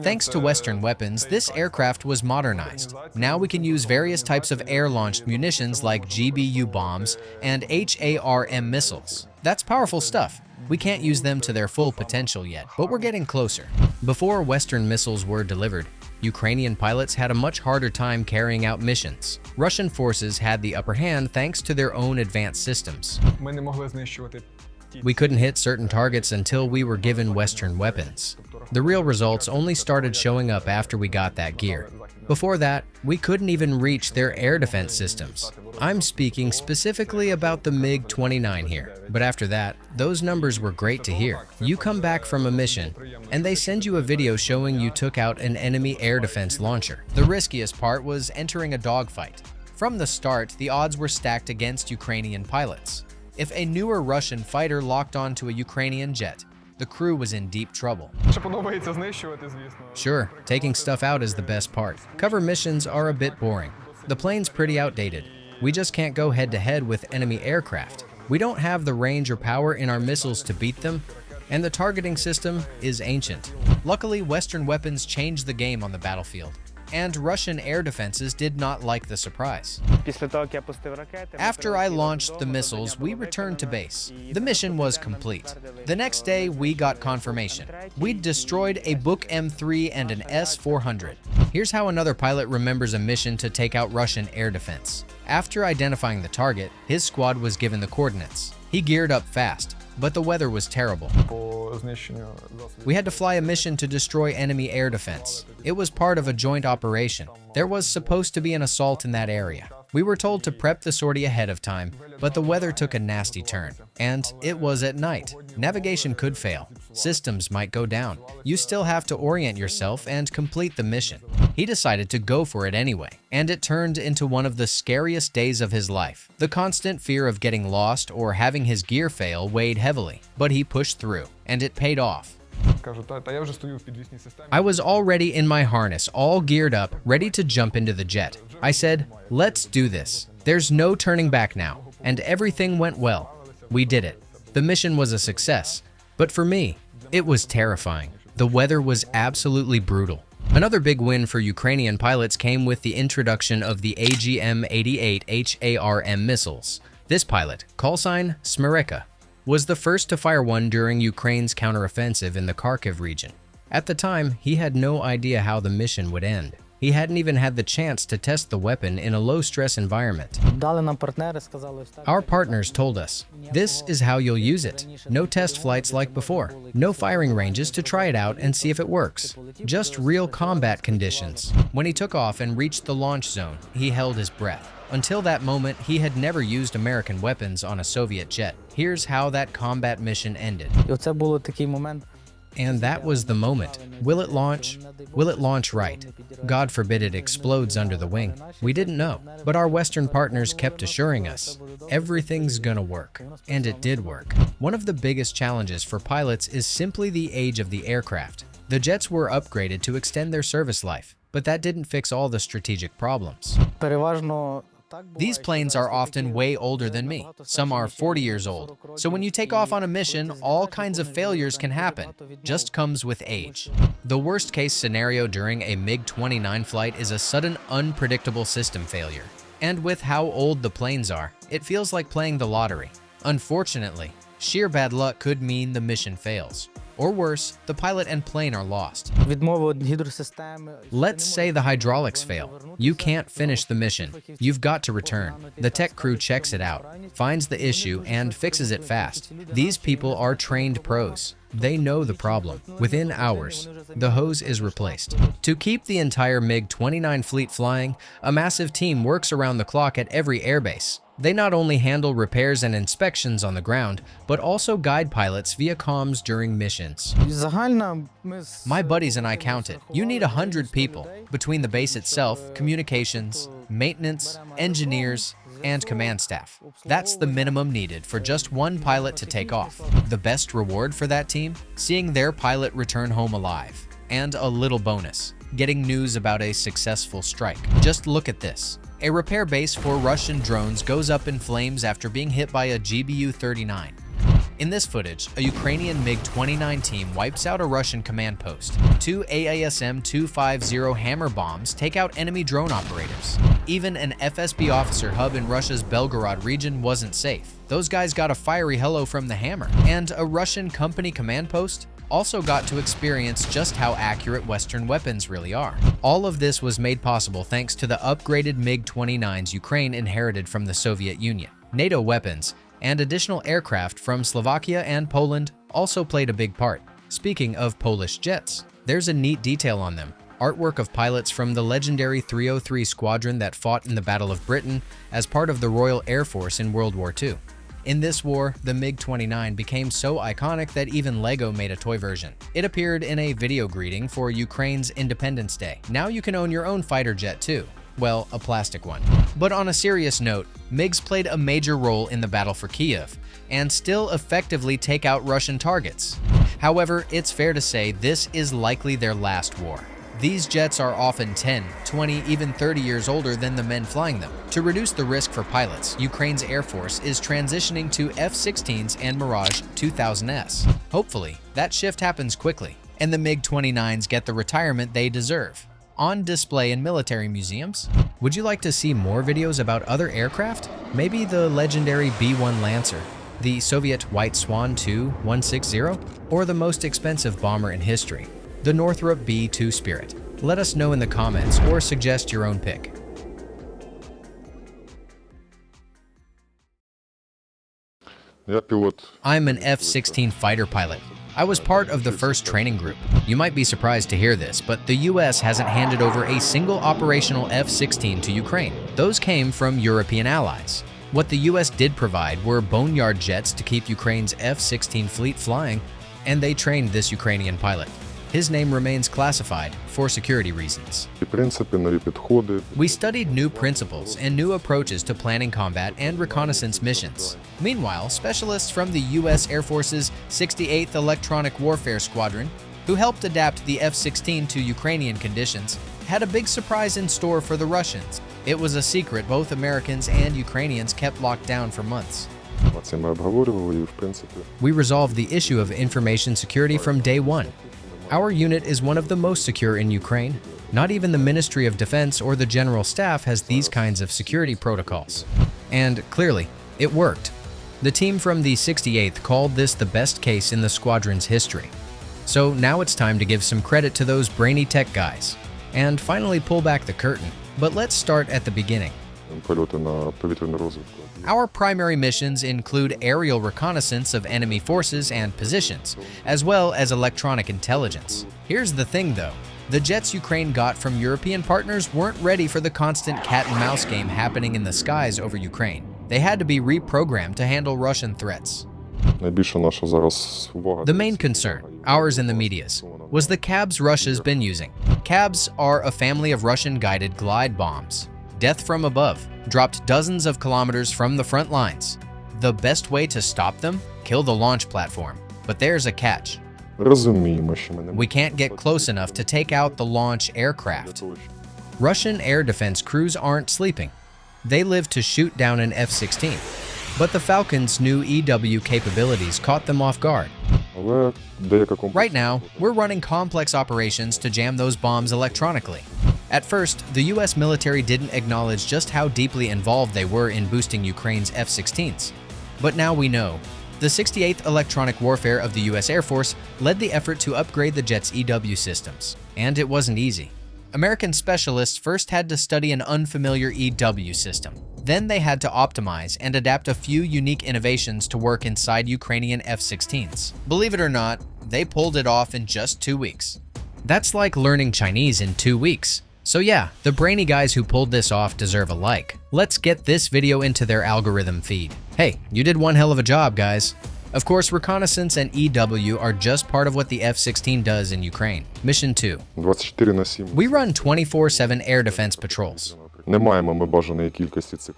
Thanks to Western weapons, this aircraft was modernized. Now we can use various types of air-launched munitions like GBU bombs and HARM missiles. That's powerful stuff. We can't use them to their full potential yet, but we're getting closer. Before Western missiles were delivered, Ukrainian pilots had a much harder time carrying out missions. Russian forces had the upper hand thanks to their own advanced systems. We couldn't hit certain targets until we were given Western weapons. The real results only started showing up after we got that gear. Before that, we couldn't even reach their air defense systems. I'm speaking specifically about the MiG-29 here, but after that, those numbers were great to hear. You come back from a mission, and they send you a video showing you took out an enemy air defense launcher. The riskiest part was entering a dogfight. From the start, the odds were stacked against Ukrainian pilots. If a newer Russian fighter locked onto a Ukrainian jet, the crew was in deep trouble. Sure, taking stuff out is the best part. Cover missions are a bit boring. The plane's pretty outdated. We just can't go head-to-head with enemy aircraft. We don't have the range or power in our missiles to beat them, and the targeting system is ancient. Luckily, Western weapons changed the game on the battlefield, and Russian air defenses did not like the surprise. After I launched the missiles, we returned to base. The mission was complete. The next day, we got confirmation. We'd destroyed a Buk M3 and an S-400. Here's how another pilot remembers a mission to take out Russian air defense. After identifying the target, his squad was given the coordinates. He geared up fast, but the weather was terrible. We had to fly a mission to destroy enemy air defense. It was part of a joint operation. There was supposed to be an assault in that area. We were told to prep the sortie ahead of time, but the weather took a nasty turn, and it was at night. Navigation could fail. Systems might go down. You still have to orient yourself and complete the mission. He decided to go for it anyway, and it turned into one of the scariest days of his life. The constant fear of getting lost or having his gear fail weighed heavily, but he pushed through, and it paid off. I was already in my harness, all geared up, ready to jump into the jet. I said, "Let's do this. There's no turning back now." And everything went well. We did it. The mission was a success. But for me, it was terrifying. The weather was absolutely brutal. Another big win for Ukrainian pilots came with the introduction of the AGM-88 HARM missiles. This pilot, callsign Smereka, was the first to fire one during Ukraine's counteroffensive in the Kyiv region. At the time, he had no idea how the mission would end. He hadn't even had the chance to test the weapon in a low-stress environment. Our partners told us, "This is how you'll use it. No test flights like before. No firing ranges to try it out and see if it works. Just real combat conditions." When he took off and reached the launch zone, he held his breath. Until that moment, he had never used American weapons on a Soviet jet. Here's how that combat mission ended. And that was the moment. Will it launch? Will it launch right? God forbid it explodes under the wing. We didn't know, but our Western partners kept assuring us, everything's gonna work. And it did work. One of the biggest challenges for pilots is simply the age of the aircraft. The jets were upgraded to extend their service life, but that didn't fix all the strategic problems. These planes are often way older than me. Some are 40 years old. So when you take off on a mission, all kinds of failures can happen. Just comes with age. The worst case scenario during a MiG-29 flight is a sudden, unpredictable system failure. And with how old the planes are, it feels like playing the lottery. Unfortunately, Sheer bad luck could mean the mission fails. Or worse, the pilot and plane are lost. Відмова від гідросистеми. Let's say the hydraulics fail. You can't finish the mission. You've got to return. The tech crew checks it out, finds the issue, and fixes it fast. These people are trained pros. They know the problem. Within hours, the hose is replaced. To keep the entire MiG-29 fleet flying, a massive team works around the clock at every airbase. They not only handle repairs and inspections on the ground, but also guide pilots via comms during missions. Загально ми з- My buddies and I counted. You need 100 people between the base itself, communications, maintenance, engineers, and command staff. That's the minimum needed for just one pilot to take off. The best reward for that team? Seeing their pilot return home alive. And a little bonus, getting news about a successful strike. Just look at this. A repair base for Russian drones goes up in flames after being hit by a GBU-39. In this footage, a Ukrainian MiG-29 team wipes out a Russian command post. 2 AASM-250 hammer bombs take out enemy drone operators. Even an FSB officer hub in Russia's Belgorod region wasn't safe. Those guys got a fiery hello from the hammer. And a Russian company command post also got to experience just how accurate Western weapons really are. All of this was made possible thanks to the upgraded MiG-29s Ukraine inherited from the Soviet Union. NATO weapons and additional aircraft from Slovakia and Poland also played a big part. Speaking of Polish jets, there's a neat detail on them. Artwork of pilots from the legendary 303 squadron that fought in the Battle of Britain as part of the Royal Air Force in World War II. In this war, the MiG-29 became so iconic that even LEGO made a toy version. It appeared in a video greeting for Ukraine's Independence Day. Now you can own your own fighter jet too. Well, a plastic one. But on a serious note, MiGs played a major role in the battle for Kyiv and still effectively take out Russian targets. However, it's fair to say this is likely their last war. These jets are often 10, 20, even 30 years older than the men flying them. To reduce the risk for pilots, Ukraine's Air Force is transitioning to F-16s and Mirage 2000s. Hopefully, that shift happens quickly, and the MiG-29s get the retirement they deserve. On display in military museums? Would you like to see more videos about other aircraft? Maybe the legendary B-1 Lancer, the Soviet White Swan II-160, or the most expensive bomber in history, the Northrop B-2 Spirit? Let us know in the comments or suggest your own pick. I'm an F-16 fighter pilot. I was part of the first training group. You might be surprised to hear this, but the US hasn't handed over a single operational F-16 to Ukraine. Those came from European allies. What the US did provide were boneyard jets to keep Ukraine's F-16 fleet flying, and they trained this Ukrainian pilot. His name remains classified for security reasons. We studied new principles and new approaches to planning combat and reconnaissance missions. Meanwhile, specialists from the U.S. Air Force's 68th Electronic Warfare Squadron, who helped adapt the F-16 to Ukrainian conditions, had a big surprise in store for the Russians. It was a secret both Americans and Ukrainians kept locked down for months. We resolved the issue of information security from day one. Our unit is one of the most secure in Ukraine. Not even the Ministry of Defense or the General Staff has these kinds of security protocols. And clearly, it worked. The team from the 68th called this the best case in the squadron's history. So now it's time to give some credit to those brainy tech guys and finally pull back the curtain. But let's start at the beginning. Our primary missions include aerial reconnaissance of enemy forces and positions, as well as electronic intelligence. Here's the thing though, the jets Ukraine got from European partners weren't ready for the constant cat-and-mouse game happening in the skies over Ukraine. They had to be reprogrammed to handle Russian threats. The main concern, ours and the media's, was the CABs Russia's been using. CABs are a family of Russian-guided glide bombs. Death from above, dropped dozens of kilometers from the front lines. The best way to stop them? Kill the launch platform. But there's a catch. We can't get close enough to take out the launch aircraft. Russian air defense crews aren't sleeping. They live to shoot down an F-16. But the Falcon's new EW capabilities caught them off guard. Right now, we're running complex operations to jam those bombs electronically. At first, the US military didn't acknowledge just how deeply involved they were in boosting Ukraine's F-16s. But now we know. The 68th Electronic Warfare of the U.S. Air Force led the effort to upgrade the jet's EW systems, and it wasn't easy. American specialists first had to study an unfamiliar EW system. Then they had to optimize and adapt a few unique innovations to work inside Ukrainian F-16s. Believe it or not, they pulled it off in just 2 weeks. That's like learning Chinese in 2 weeks. So yeah, the brainy guys who pulled this off deserve a like. Let's get this video into their algorithm feed. Hey, you did one hell of a job, guys. Of course, reconnaissance and EW are just part of what the F-16 does in Ukraine. Mission 2. We run 24/7 air defense patrols.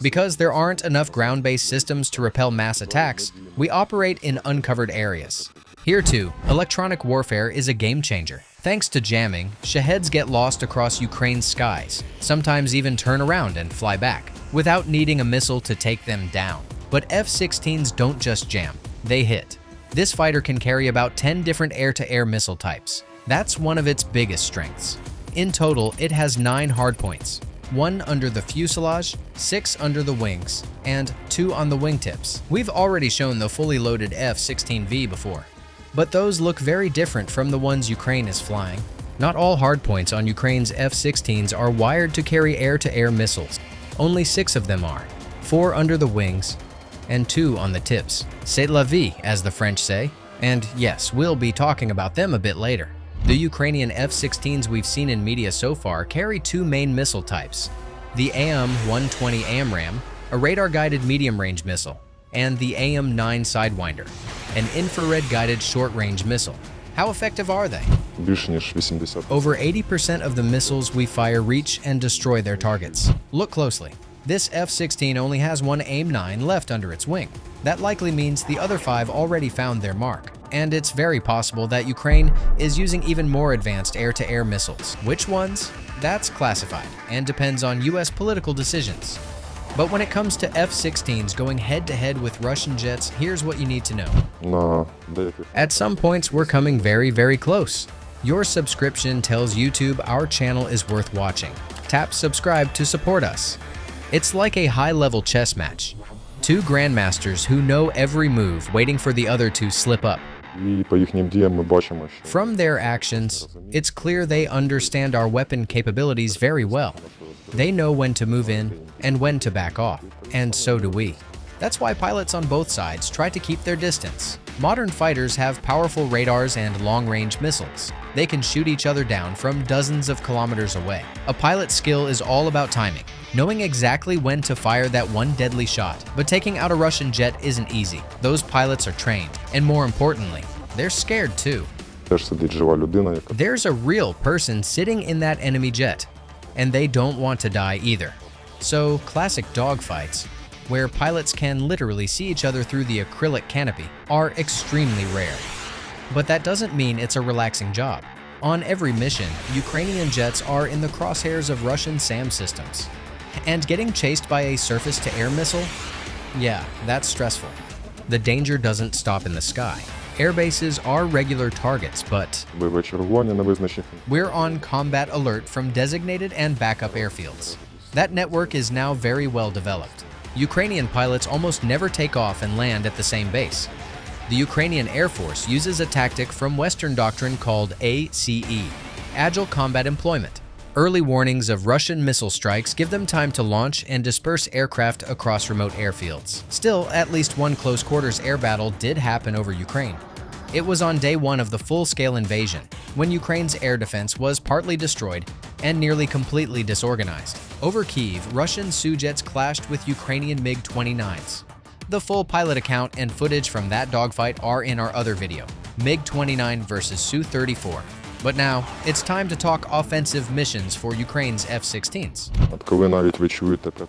Because there aren't enough ground-based systems to repel mass attacks, we operate in uncovered areas. Here too, electronic warfare is a game changer. Thanks to jamming, Shaheds get lost across Ukraine's skies, sometimes even turn around and fly back, without needing a missile to take them down. But F-16s don't just jam, they hit. This fighter can carry about 10 different air-to-air missile types. That's one of its biggest strengths. In total, it has 9 hardpoints, 1 under the fuselage, 6 under the wings, and 2 on the wingtips. We've already shown the fully loaded F-16V before, but those look very different from the ones Ukraine is flying. Not all hardpoints on Ukraine's F-16s are wired to carry air-to-air missiles. Only 6 of them are, 4 under the wings, and 2 on the tips. C'est la vie, as the French say. And yes, we'll be talking about them a bit later. The Ukrainian F-16s we've seen in media so far carry 2 main missile types: the AIM-120 AMRAAM, a radar-guided medium-range missile, and the AIM-9 Sidewinder, an infrared-guided short-range missile. How effective are they? Over 80% of the missiles we fire reach and destroy their targets. Look closely. This F-16 only has 1 AIM-9 left under its wing. That likely means the other 5 already found their mark. And it's very possible that Ukraine is using even more advanced air-to-air missiles. Which ones? That's classified and depends on US political decisions. But when it comes to F-16s going head-to-head with Russian jets, here's what you need to know. At some points, we're coming very, very close. Your subscription tells YouTube our channel is worth watching. Tap subscribe to support us. It's like a high-level chess match. 2 grandmasters who know every move, waiting for the other to slip up. From their actions, it's clear they understand our weapon capabilities very well. They know when to move in and when to back off, and so do we. That's why pilots on both sides try to keep their distance. Modern fighters have powerful radars and long-range missiles. They can shoot each other down from dozens of kilometers away. A pilot's skill is all about timing, knowing exactly when to fire that one deadly shot. But taking out a Russian jet isn't easy. Those pilots are trained, and more importantly, they're scared too. There's a real person sitting in that enemy jet, and they don't want to die either. So, classic dogfights, where pilots can literally see each other through the acrylic canopy, are extremely rare. But that doesn't mean it's a relaxing job. On every mission, Ukrainian jets are in the crosshairs of Russian SAM systems. And getting chased by a surface-to-air missile? Yeah, that's stressful. The danger doesn't stop in the sky. Air bases are regular targets, but we're on combat alert from designated and backup airfields. That network is now very well developed. Ukrainian pilots almost never take off and land at the same base. The Ukrainian Air Force uses a tactic from Western doctrine called ACE, Agile Combat Employment. Early warnings of Russian missile strikes give them time to launch and disperse aircraft across remote airfields. Still, at least one close-quarters air battle did happen over Ukraine. It was on day 1 of the full-scale invasion, when Ukraine's air defense was partly destroyed and nearly completely disorganized. Over Kyiv, Russian Su-jets clashed with Ukrainian MiG-29s. The full pilot account and footage from that dogfight are in our other video, MiG-29 versus Su-34. But now, it's time to talk offensive missions for Ukraine's F-16s.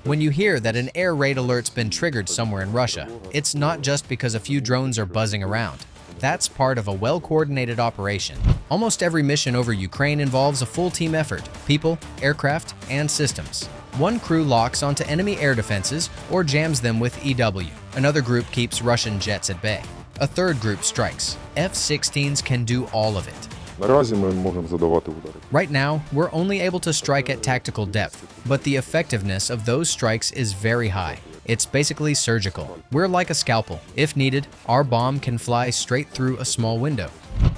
When you hear that an air raid alert's been triggered somewhere in Russia, it's not just because a few drones are buzzing around. That's part of a well-coordinated operation. Almost every mission over Ukraine involves a full team effort: people, aircraft, and systems. One crew locks onto enemy air defenses or jams them with EW. Another group keeps Russian jets at bay. A third group strikes. F-16s can do all of it. Right now, we're only able to strike at tactical depth, but the effectiveness of those strikes is very high. It's basically surgical. We're like a scalpel. If needed, our bomb can fly straight through a small window.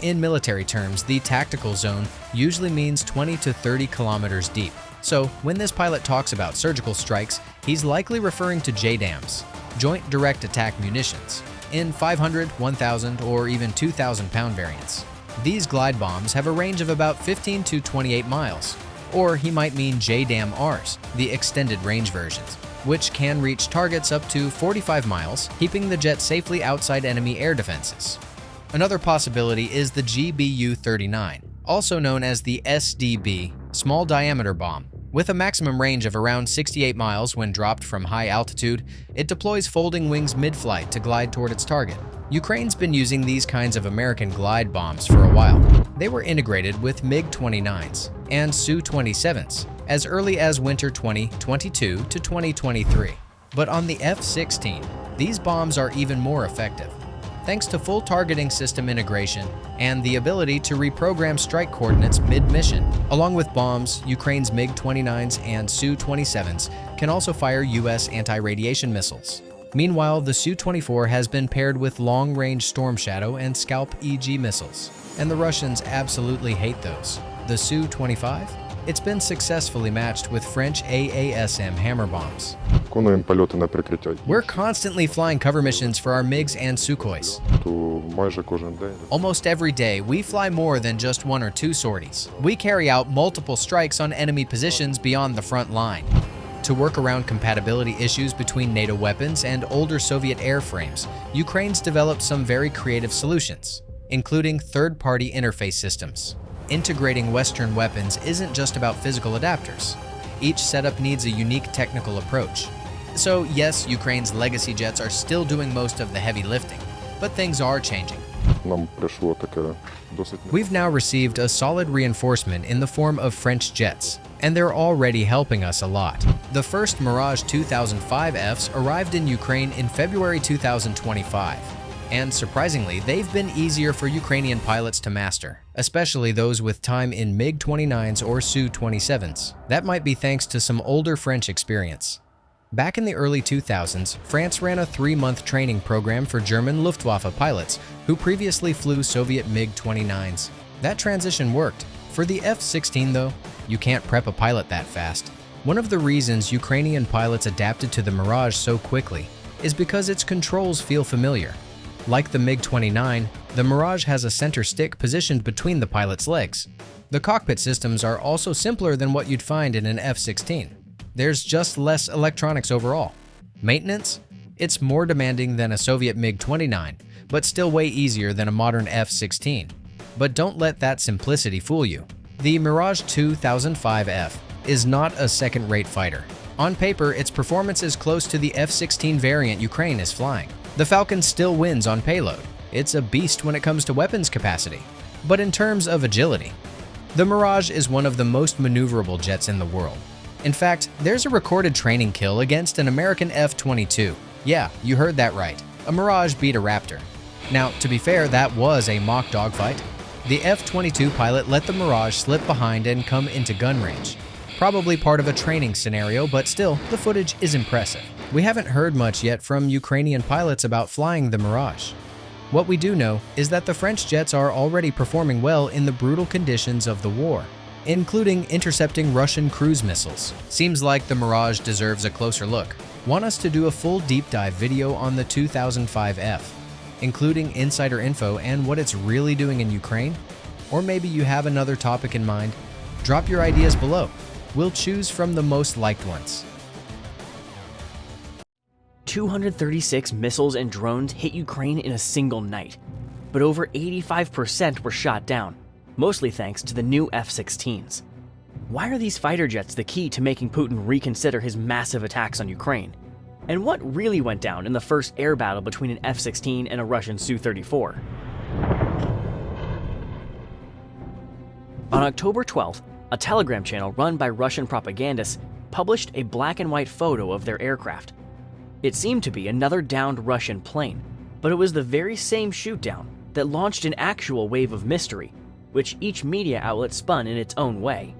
In military terms, the tactical zone usually means 20 to 30 kilometers deep. So when this pilot talks about surgical strikes, he's likely referring to JDAMs, Joint Direct Attack Munitions, in 500, 1,000, or even 2,000 pound variants. These glide bombs have a range of about 15 to 28 miles. Or he might mean JDAM-Rs, the extended range versions, which can reach targets up to 45 miles, keeping the jet safely outside enemy air defenses. Another possibility is the GBU-39, also known as the SDB, small diameter bomb. With a maximum range of around 68 miles when dropped from high altitude, it deploys folding wings mid-flight to glide toward its target. Ukraine's been using these kinds of American glide bombs for a while. They were integrated with MiG-29s and Su-27s as early as winter 2022 to 2023. But on the F-16, these bombs are even more effective, thanks to full targeting system integration and the ability to reprogram strike coordinates mid-mission. Along with bombs, Ukraine's MiG-29s and Su-27s can also fire U.S. anti-radiation missiles. Meanwhile, the Su-24 has been paired with long-range Storm Shadow and Scalp EG missiles, and the Russians absolutely hate those. The Su-25? It's been successfully matched with French AASM hammer bombs. Виконуємо польоти на прикриття. We're constantly flying cover missions for our MiGs and Sukhois. То майже кожен день. Almost every day, we fly more than just one or two sorties. We carry out multiple strikes on enemy positions beyond the front line. To work around compatibility issues between NATO weapons and older Soviet airframes, Ukraine's developed some very creative solutions, including third-party interface systems. Integrating Western weapons isn't just about physical adapters. Each setup needs a unique technical approach. So yes, Ukraine's legacy jets are still doing most of the heavy lifting, but things are changing. Нам прийшло таке досить. We've now received a solid reinforcement in the form of French jets, and they're already helping us a lot. The first Mirage 2005Fs arrived in Ukraine in February 2025, and surprisingly, they've been easier for Ukrainian pilots to master, especially those with time in MiG-29s or Su-27s. That might be thanks to some older French experience. Back in the early 2000s, France ran a 3-month training program for German Luftwaffe pilots who previously flew Soviet MiG-29s. That transition worked. For the F-16 though, you can't prep a pilot that fast. One of the reasons Ukrainian pilots adapted to the Mirage so quickly is because its controls feel familiar. Like the MiG-29, the Mirage has a center stick positioned between the pilot's legs. The cockpit systems are also simpler than what you'd find in an F-16. There's just less electronics overall. Maintenance? It's more demanding than a Soviet MiG-29, but still way easier than a modern F-16. But don't let that simplicity fool you. The Mirage 2005F is not a second-rate fighter. On paper, its performance is close to the F-16 variant Ukraine is flying. The Falcon still wins on payload. It's a beast when it comes to weapons capacity. But in terms of agility, the Mirage is one of the most maneuverable jets in the world. In fact, there's a recorded training kill against an American F-22. Yeah, you heard that right. A Mirage beat a Raptor. Now, to be fair, that was a mock dogfight. The F-22 pilot let the Mirage slip behind and come into gun range. Probably part of a training scenario, but still, the footage is impressive. We haven't heard much yet from Ukrainian pilots about flying the Mirage. What we do know is that the French jets are already performing well in the brutal conditions of the war, including intercepting Russian cruise missiles. Seems like the Mirage deserves a closer look. Want us to do a full deep dive video on the 2005F, including insider info and what it's really doing in Ukraine? Or maybe you have another topic in mind? Drop your ideas below. We'll choose from the most liked ones. 236 missiles and drones hit Ukraine in a single night, but over 85% were shot down, mostly thanks to the new F-16s. Why are these fighter jets the key to making Putin reconsider his massive attacks on Ukraine? And what really went down in the first air battle between an F-16 and a Russian Su-34? On October 12th, a Telegram channel run by Russian propagandists published a black and white photo of their aircraft. It seemed to be another downed Russian plane, but it was the very same shootdown that launched an actual wave of mystery, which each media outlet spun in its own way.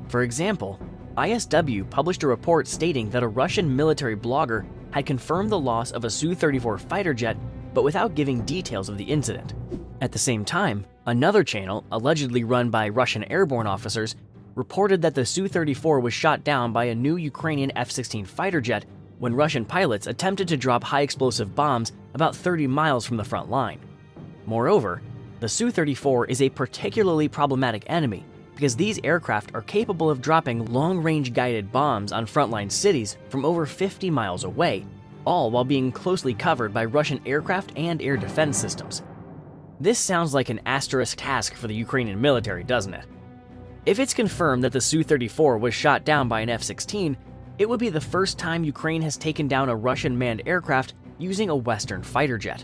For example, ISW published a report stating that a Russian military blogger had confirmed the loss of a Su-34 fighter jet, but without giving details of the incident. At the same time, another channel, allegedly run by Russian airborne officers, reported that the Su-34 was shot down by a new Ukrainian F-16 fighter jet when Russian pilots attempted to drop high-explosive bombs about 30 miles from the front line. Moreover, the Su-34 is a particularly problematic enemy because these aircraft are capable of dropping long-range guided bombs on frontline cities from over 50 miles away, all while being closely covered by Russian aircraft and air defense systems. This sounds like an asterisk task for the Ukrainian military, doesn't it? If it's confirmed that the Su-34 was shot down by an F-16, it would be the first time Ukraine has taken down a Russian manned aircraft using a Western fighter jet.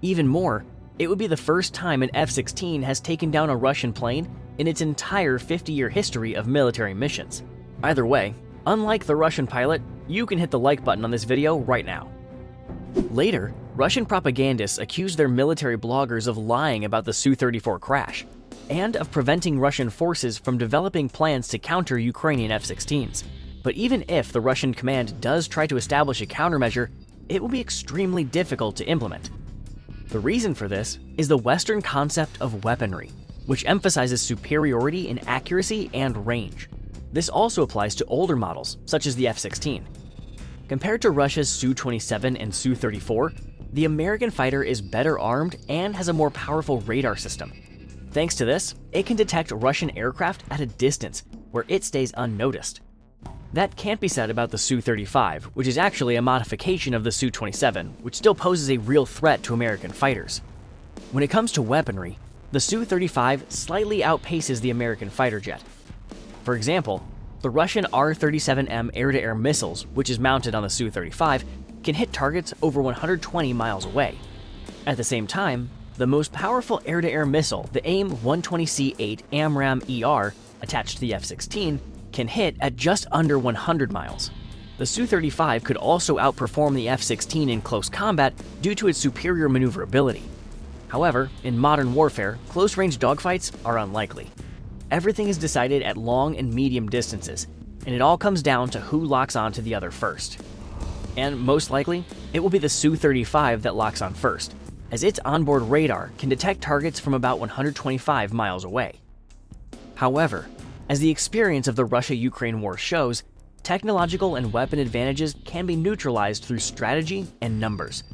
Even more, it would be the first time an F-16 has taken down a Russian plane in its entire 50-year history of military missions. Either way, unlike the Russian pilot, you can hit the like button on this video right now. Later, Russian propagandists accused their military bloggers of lying about the Su-34 crash, and of preventing Russian forces from developing plans to counter Ukrainian F-16s. But even if the Russian command does try to establish a countermeasure, it will be extremely difficult to implement. The reason for this is the Western concept of weaponry, which emphasizes superiority in accuracy and range. This also applies to older models, such as the F-16. Compared to Russia's Su-27 and Su-34, the American fighter is better armed and has a more powerful radar system. Thanks to this, it can detect Russian aircraft at a distance, where it stays unnoticed. That can't be said about the Su-35, which is actually a modification of the Su-27, which still poses a real threat to American fighters. When it comes to weaponry, the Su-35 slightly outpaces the American fighter jet. For example, the Russian R-37M air-to-air missiles, which is mounted on the Su-35, can hit targets over 120 miles away. At the same time, the most powerful air-to-air missile, the AIM-120C8 AMRAAM-ER, attached to the F-16, can hit at just under 100 miles. The Su-35 could also outperform the F-16 in close combat due to its superior maneuverability. However, in modern warfare, close-range dogfights are unlikely. Everything is decided at long and medium distances, and it all comes down to who locks on to the other first. And most likely, it will be the Su-35 that locks on first, as its onboard radar can detect targets from about 125 miles away. However, as the experience of the Russia-Ukraine war shows, technological and weapon advantages can be neutralized through strategy and numbers.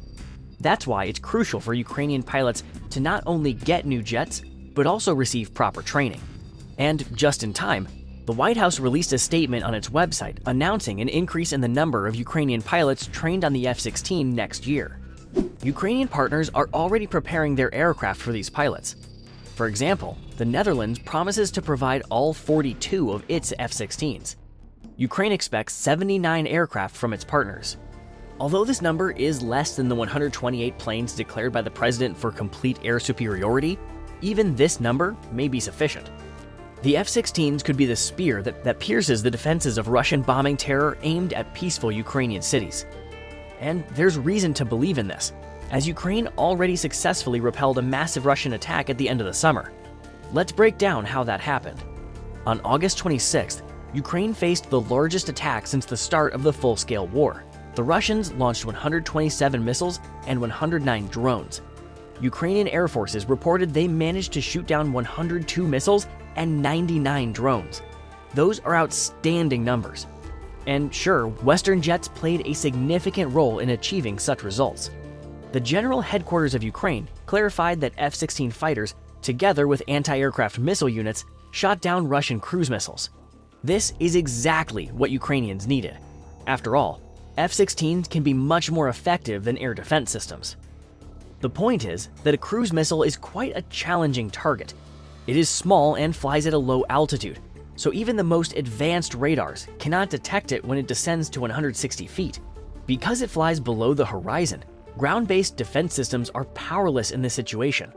That's why it's crucial for Ukrainian pilots to not only get new jets, but also receive proper training. And just in time, the White House released a statement on its website announcing an increase in the number of Ukrainian pilots trained on the F-16 next year. Ukrainian partners are already preparing their aircraft for these pilots. For example, the Netherlands promises to provide all 42 of its F-16s. Ukraine expects 79 aircraft from its partners. Although this number is less than the 128 planes declared by the president for complete air superiority, even this number may be sufficient. The F-16s could be the spear that pierces the defenses of Russian bombing terror aimed at peaceful Ukrainian cities. And there's reason to believe in this, as Ukraine already successfully repelled a massive Russian attack at the end of the summer. Let's break down how that happened. On August 26th, Ukraine faced the largest attack since the start of the full-scale war. The Russians launched 127 missiles and 109 drones. Ukrainian air forces reported they managed to shoot down 102 missiles and 99 drones. Those are outstanding numbers. And sure, Western jets played a significant role in achieving such results. The General Headquarters of Ukraine clarified that F-16 fighters, together with anti-aircraft missile units, shot down Russian cruise missiles. This is exactly what Ukrainians needed. After all, F-16s can be much more effective than air defense systems. The point is that a cruise missile is quite a challenging target. It is small and flies at a low altitude, so even the most advanced radars cannot detect it when it descends to 160 feet. Because it flies below the horizon, ground-based defense systems are powerless in this situation.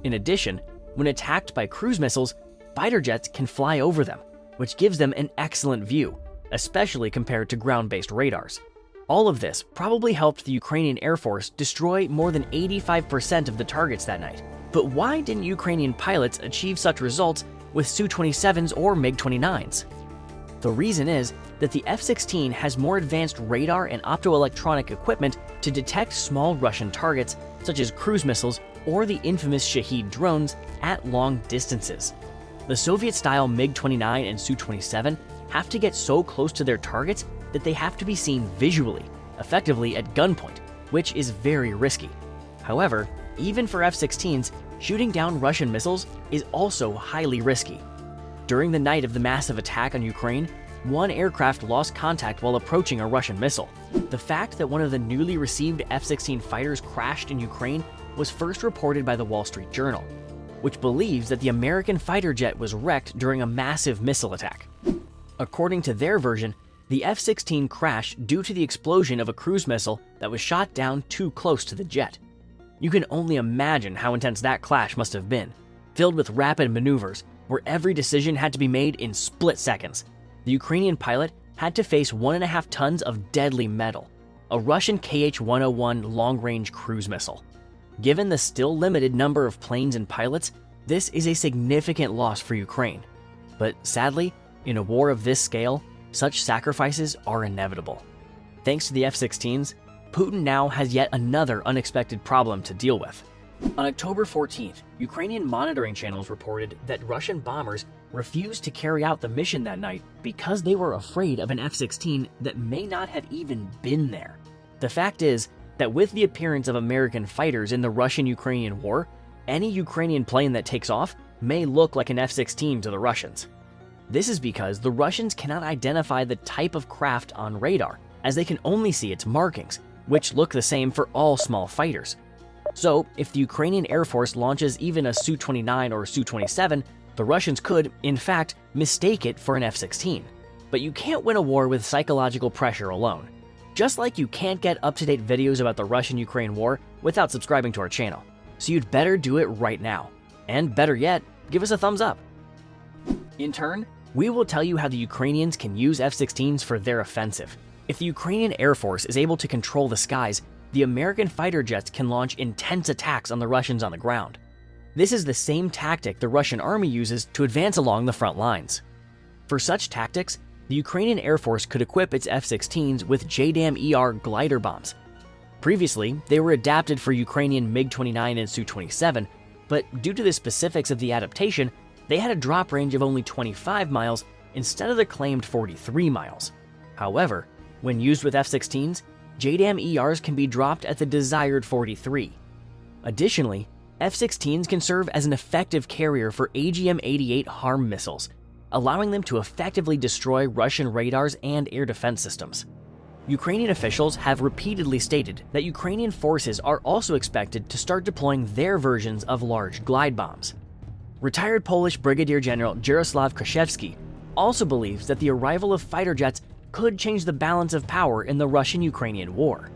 In addition, when attacked by cruise missiles, fighter jets can fly over them, which gives them an excellent view, especially compared to ground-based radars. All of this probably helped the Ukrainian Air Force destroy more than 85% of the targets that night. But why didn't Ukrainian pilots achieve such results with Su-27s or MiG-29s? The reason is that the F-16 has more advanced radar and optoelectronic equipment to detect small Russian targets, such as cruise missiles or the infamous Shahed drones, at long distances. The Soviet-style MiG-29 and Su-27 have to get so close to their targets that they have to be seen visually, effectively at gunpoint, which is very risky. However, even for F-16s, shooting down Russian missiles is also highly risky. During the night of the massive attack on Ukraine, one aircraft lost contact while approaching a Russian missile. The fact that one of the newly received F-16 fighters crashed in Ukraine was first reported by the Wall Street Journal, which believes that the American fighter jet was wrecked during a massive missile attack. According to their version, the F-16 crashed due to the explosion of a cruise missile that was shot down too close to the jet. You can only imagine how intense that clash must have been, filled with rapid maneuvers where every decision had to be made in split seconds. The Ukrainian pilot had to face 1.5 tons of deadly metal, a Russian Kh-101 long-range cruise missile. Given the still limited number of planes and pilots, this is a significant loss for Ukraine. But sadly, in a war of this scale, such sacrifices are inevitable. Thanks to the F-16s, Putin now has yet another unexpected problem to deal with. On October 14th, Ukrainian monitoring channels reported that Russian bombers refused to carry out the mission that night because they were afraid of an F-16 that may not have even been there. The fact is that with the appearance of American fighters in the Russian-Ukrainian war, any Ukrainian plane that takes off may look like an F-16 to the Russians. This is because the Russians cannot identify the type of craft on radar, as they can only see its markings, which look the same for all small fighters. So, if the Ukrainian Air Force launches even a Su-29 or Su-27, the Russians could, in fact, mistake it for an F-16. But you can't win a war with psychological pressure alone. Just like you can't get up-to-date videos about the Russian-Ukraine war without subscribing to our channel. So you'd better do it right now. And better yet, give us a thumbs up. In turn, we will tell you how the Ukrainians can use F-16s for their offensive. If the Ukrainian Air Force is able to control the skies, the American fighter jets can launch intense attacks on the Russians on the ground. This is the same tactic the Russian army uses to advance along the front lines. For such tactics, the Ukrainian Air Force could equip its F-16s with JDAM-ER glider bombs. Previously, they were adapted for Ukrainian MiG-29 and Su-27, but due to the specifics of the adaptation, they had a drop range of only 25 miles instead of the claimed 43 miles. However, when used with F-16s, JDAM-ERs can be dropped at the desired 43. Additionally, F-16s can serve as an effective carrier for AGM-88 HARM missiles, allowing them to effectively destroy Russian radars and air defense systems. Ukrainian officials have repeatedly stated that Ukrainian forces are also expected to start deploying their versions of large glide bombs. Retired Polish Brigadier General Jaroslaw Kraszewski also believes that the arrival of fighter jets could change the balance of power in the Russian-Ukrainian war.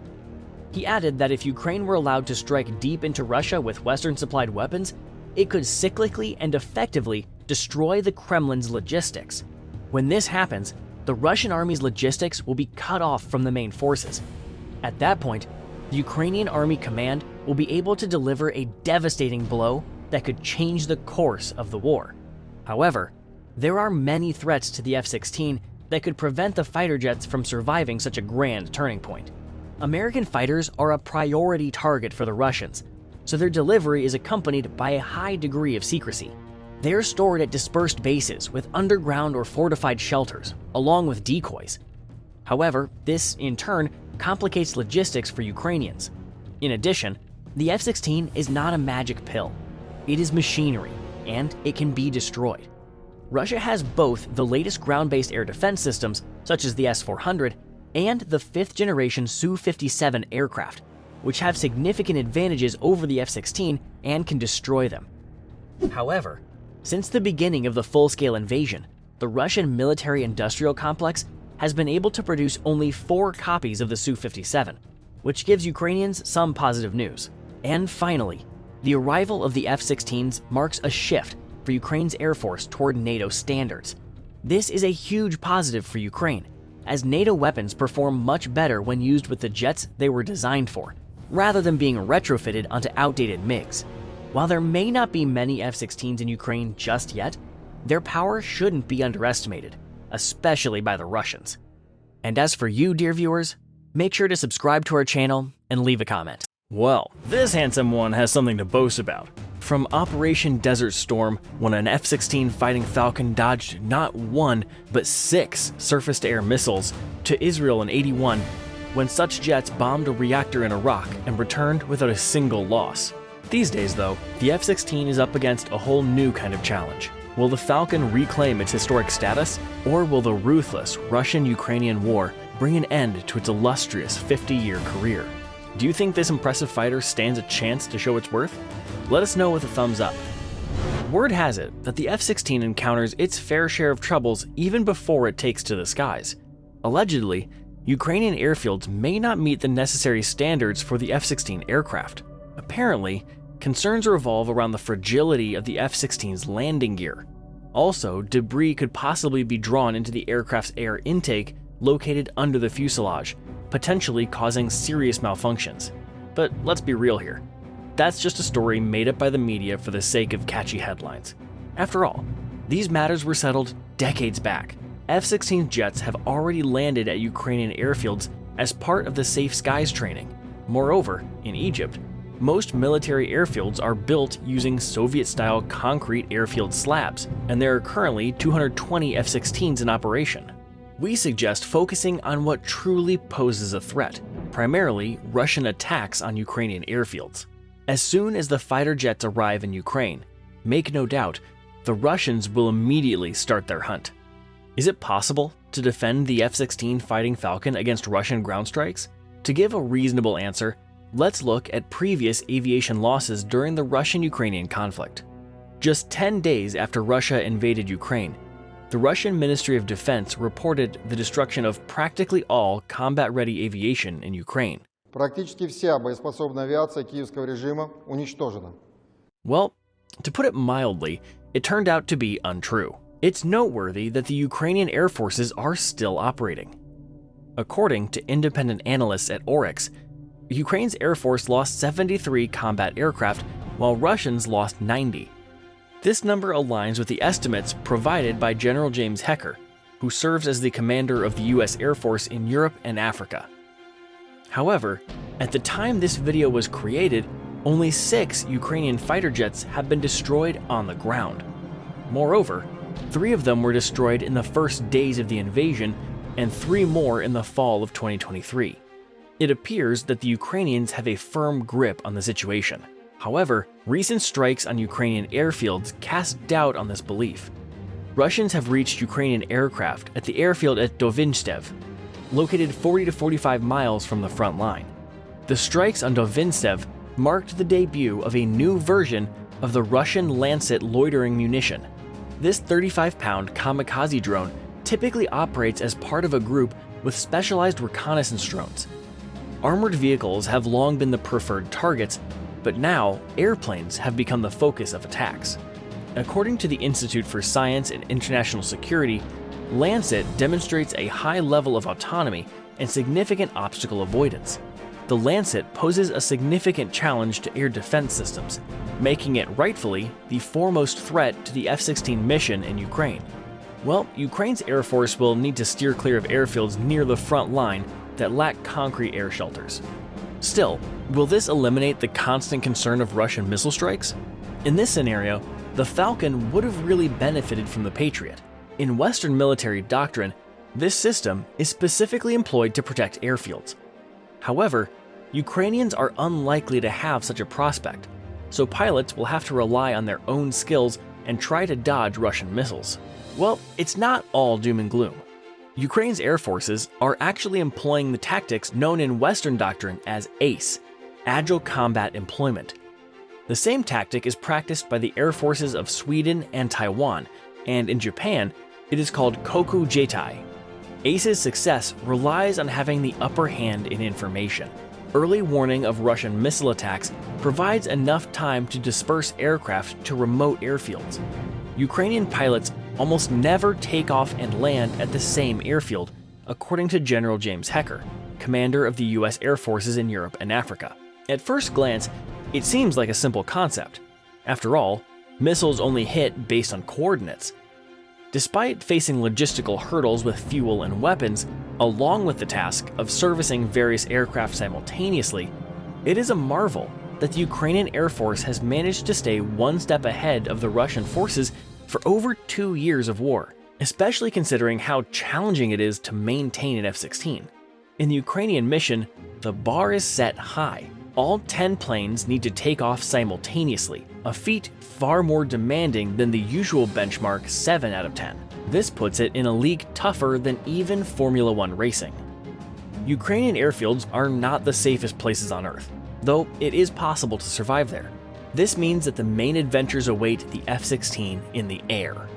He added that if Ukraine were allowed to strike deep into Russia with Western-supplied weapons, it could cyclically and effectively destroy the Kremlin's logistics. When this happens, the Russian army's logistics will be cut off from the main forces. At that point, the Ukrainian Army Command will be able to deliver a devastating blow that could change the course of the war. However, there are many threats to the F-16 that could prevent the fighter jets from surviving such a grand turning point. American fighters are a priority target for the Russians, so their delivery is accompanied by a high degree of secrecy. They are stored at dispersed bases with underground or fortified shelters, along with decoys. However, this, in turn, complicates logistics for Ukrainians. In addition, the F-16 is not a magic pill. It is machinery, and it can be destroyed. Russia has both the latest ground-based air defense systems, such as the S-400, and the 5th-generation Su-27 aircraft, which have significant advantages over the F-16 and can destroy them. However, since the beginning of the full-scale invasion, the Russian military-industrial complex has been able to produce only 4 copies of the Su-57, which gives Ukrainians some positive news. And finally, the arrival of the F-16s marks a shift for Ukraine's Air Force toward NATO standards. This is a huge positive for Ukraine, as NATO weapons perform much better when used with the jets they were designed for, rather than being retrofitted onto outdated MiGs. While there may not be many F-16s in Ukraine just yet, their power shouldn't be underestimated, especially by the Russians. And as for you, dear viewers, make sure to subscribe to our channel and leave a comment. Well, this handsome one has something to boast about. From Operation Desert Storm, when an F-16 Fighting Falcon dodged not one, but 6 surface-to-air missiles, to Israel in '81, when such jets bombed a reactor in Iraq and returned without a single loss. These days, though, the F-16 is up against a whole new kind of challenge. Will the Falcon reclaim its historic status, or will the ruthless Russian-Ukrainian war bring an end to its illustrious 50-year career? Do you think this impressive fighter stands a chance to show its worth? Let us know with a thumbs up. Word has it that the F-16 encounters its fair share of troubles even before it takes to the skies. Allegedly, Ukrainian airfields may not meet the necessary standards for the F-16 aircraft. Apparently, concerns revolve around the fragility of the F-16's landing gear. Also, debris could possibly be drawn into the aircraft's air intake located under the fuselage, potentially causing serious malfunctions. But let's be real here. That's just a story made up by the media for the sake of catchy headlines. After all, these matters were settled decades back. F-16 jets have already landed at Ukrainian airfields as part of the Safe Skies training. Moreover, in Egypt, most military airfields are built using Soviet-style concrete airfield slabs, and there are currently 220 F-16s in operation. We suggest focusing on what truly poses a threat, primarily Russian attacks on Ukrainian airfields. As soon as the fighter jets arrive in Ukraine, make no doubt, the Russians will immediately start their hunt. Is it possible to defend the F-16 Fighting Falcon against Russian ground strikes? To give a reasonable answer, let's look at previous aviation losses during the Russian-Ukrainian conflict. Just 10 days after Russia invaded Ukraine, the Russian Ministry of Defense reported the destruction of practically all combat-ready aviation in Ukraine. Практически вся боеспособная авиация киевского режима уничтожена. Well, to put it mildly, it turned out to be untrue. It's noteworthy that the Ukrainian air forces are still operating. According to independent analysts at Oryx, Ukraine's air force lost 73 combat aircraft, while Russians lost 90. This number aligns with the estimates provided by General James Hecker, who serves as the commander of the US Air Force in Europe and Africa. However, at the time this video was created, only 6 Ukrainian fighter jets have been destroyed on the ground. Moreover, 3 of them were destroyed in the first days of the invasion, and 3 more in the fall of 2023. It appears that the Ukrainians have a firm grip on the situation. However, recent strikes on Ukrainian airfields cast doubt on this belief. Russians have reached Ukrainian aircraft at the airfield at Dogfight, located 40 to 45 miles from the front line. The strikes on Dogfight marked the debut of a new version of the Russian Lancet loitering munition. This 35-pound kamikaze drone typically operates as part of a group with specialized reconnaissance drones. Armored vehicles have long been the preferred targets, but now airplanes have become the focus of attacks. According to the Institute for Science and International Security, Lancet demonstrates a high level of autonomy and significant obstacle avoidance. The Lancet poses a significant challenge to air defense systems, making it rightfully the foremost threat to the F-16 mission in Ukraine. Well, Ukraine's Air Force will need to steer clear of airfields near the front line that lack concrete air shelters. Still, will this eliminate the constant concern of Russian missile strikes? In this scenario, the Falcon would have really benefited from the Patriot. In Western military doctrine, this system is specifically employed to protect airfields. However, Ukrainians are unlikely to have such a prospect, so pilots will have to rely on their own skills and try to dodge Russian missiles. Well, it's not all doom and gloom. Ukraine's air forces are actually employing the tactics known in Western doctrine as ACE, Agile Combat Employment. The same tactic is practiced by the air forces of Sweden and Taiwan, and in Japan, it is called Koku Jeitai. ACE's success relies on having the upper hand in information. Early warning of Russian missile attacks provides enough time to disperse aircraft to remote airfields. Ukrainian pilots almost never take off and land at the same airfield, according to General James Hecker, commander of the US Air Forces in Europe and Africa. At first glance, it seems like a simple concept. After all, missiles only hit based on coordinates. Despite facing logistical hurdles with fuel and weapons, along with the task of servicing various aircraft simultaneously, it is a marvel that the Ukrainian Air Force has managed to stay one step ahead of the Russian forces for over 2 years of war, especially considering how challenging it is to maintain an F-16. In the Ukrainian mission, the bar is set high. All 10 planes need to take off simultaneously, a feat far more demanding than the usual benchmark 7 out of 10. This puts it in a league tougher than even Formula One racing. Ukrainian airfields are not the safest places on Earth, though it is possible to survive there. This means that the main adventures await the F-16 in the air.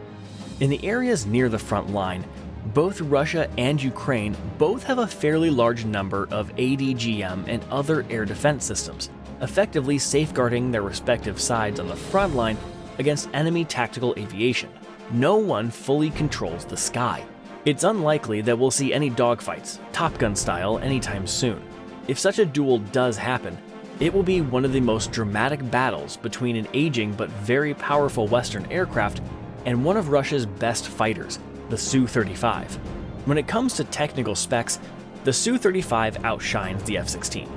In the areas near the front line, both Russia and Ukraine both have a fairly large number of ADGM and other air defense systems, effectively safeguarding their respective sides on the front line against enemy tactical aviation. No one fully controls the sky. It's unlikely that we'll see any dogfights, Top Gun style, anytime soon. If such a duel does happen, it will be one of the most dramatic battles between an aging but very powerful Western aircraft and one of Russia's best fighters, the Su-35. When it comes to technical specs, the Su-35 outshines the F-16.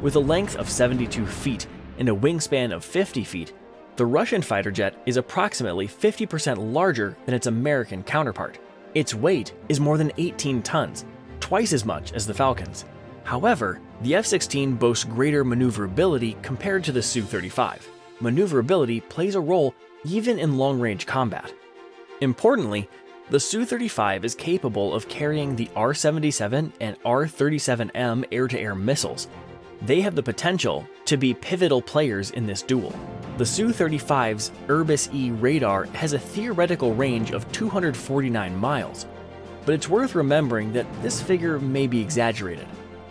With a length of 72 feet and a wingspan of 50 feet, the Russian fighter jet is approximately 50% larger than its American counterpart. Its weight is more than 18 tons, twice as much as the Falcons. However, the F-16 boasts greater maneuverability compared to the Su-35. Maneuverability plays a role even in long-range combat. Importantly, the Su-35 is capable of carrying the R-77 and R-37M air-to-air missiles. They have the potential to be pivotal players in this duel. The Su-35's Irbis-E radar has a theoretical range of 249 miles, but it's worth remembering that this figure may be exaggerated.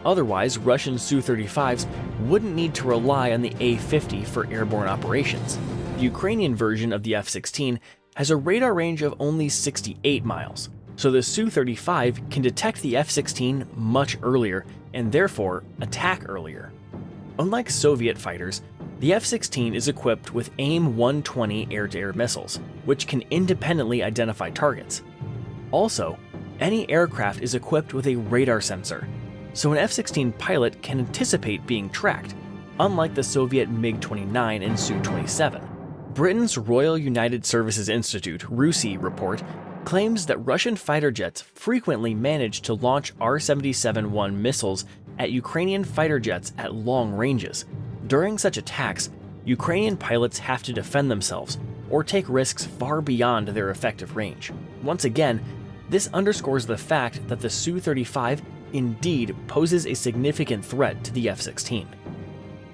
Otherwise, Russian Su-35s wouldn't need to rely on the A-50 for airborne operations. The Ukrainian version of the F-16 has a radar range of only 68 miles, so the Su-35 can detect the F-16 much earlier and therefore attack earlier. Unlike Soviet fighters, the F-16 is equipped with AIM-120 air-to-air missiles, which can independently identify targets. Also, any aircraft is equipped with a radar sensor, so an F-16 pilot can anticipate being tracked, unlike the Soviet MiG-29 and Su-27. Britain's Royal United Services Institute (RUSI) report claims that Russian fighter jets frequently manage to launch R-77-1 missiles at Ukrainian fighter jets at long ranges. During such attacks, Ukrainian pilots have to defend themselves or take risks far beyond their effective range. Once again, this underscores the fact that the Su-35 indeed poses a significant threat to the F-16.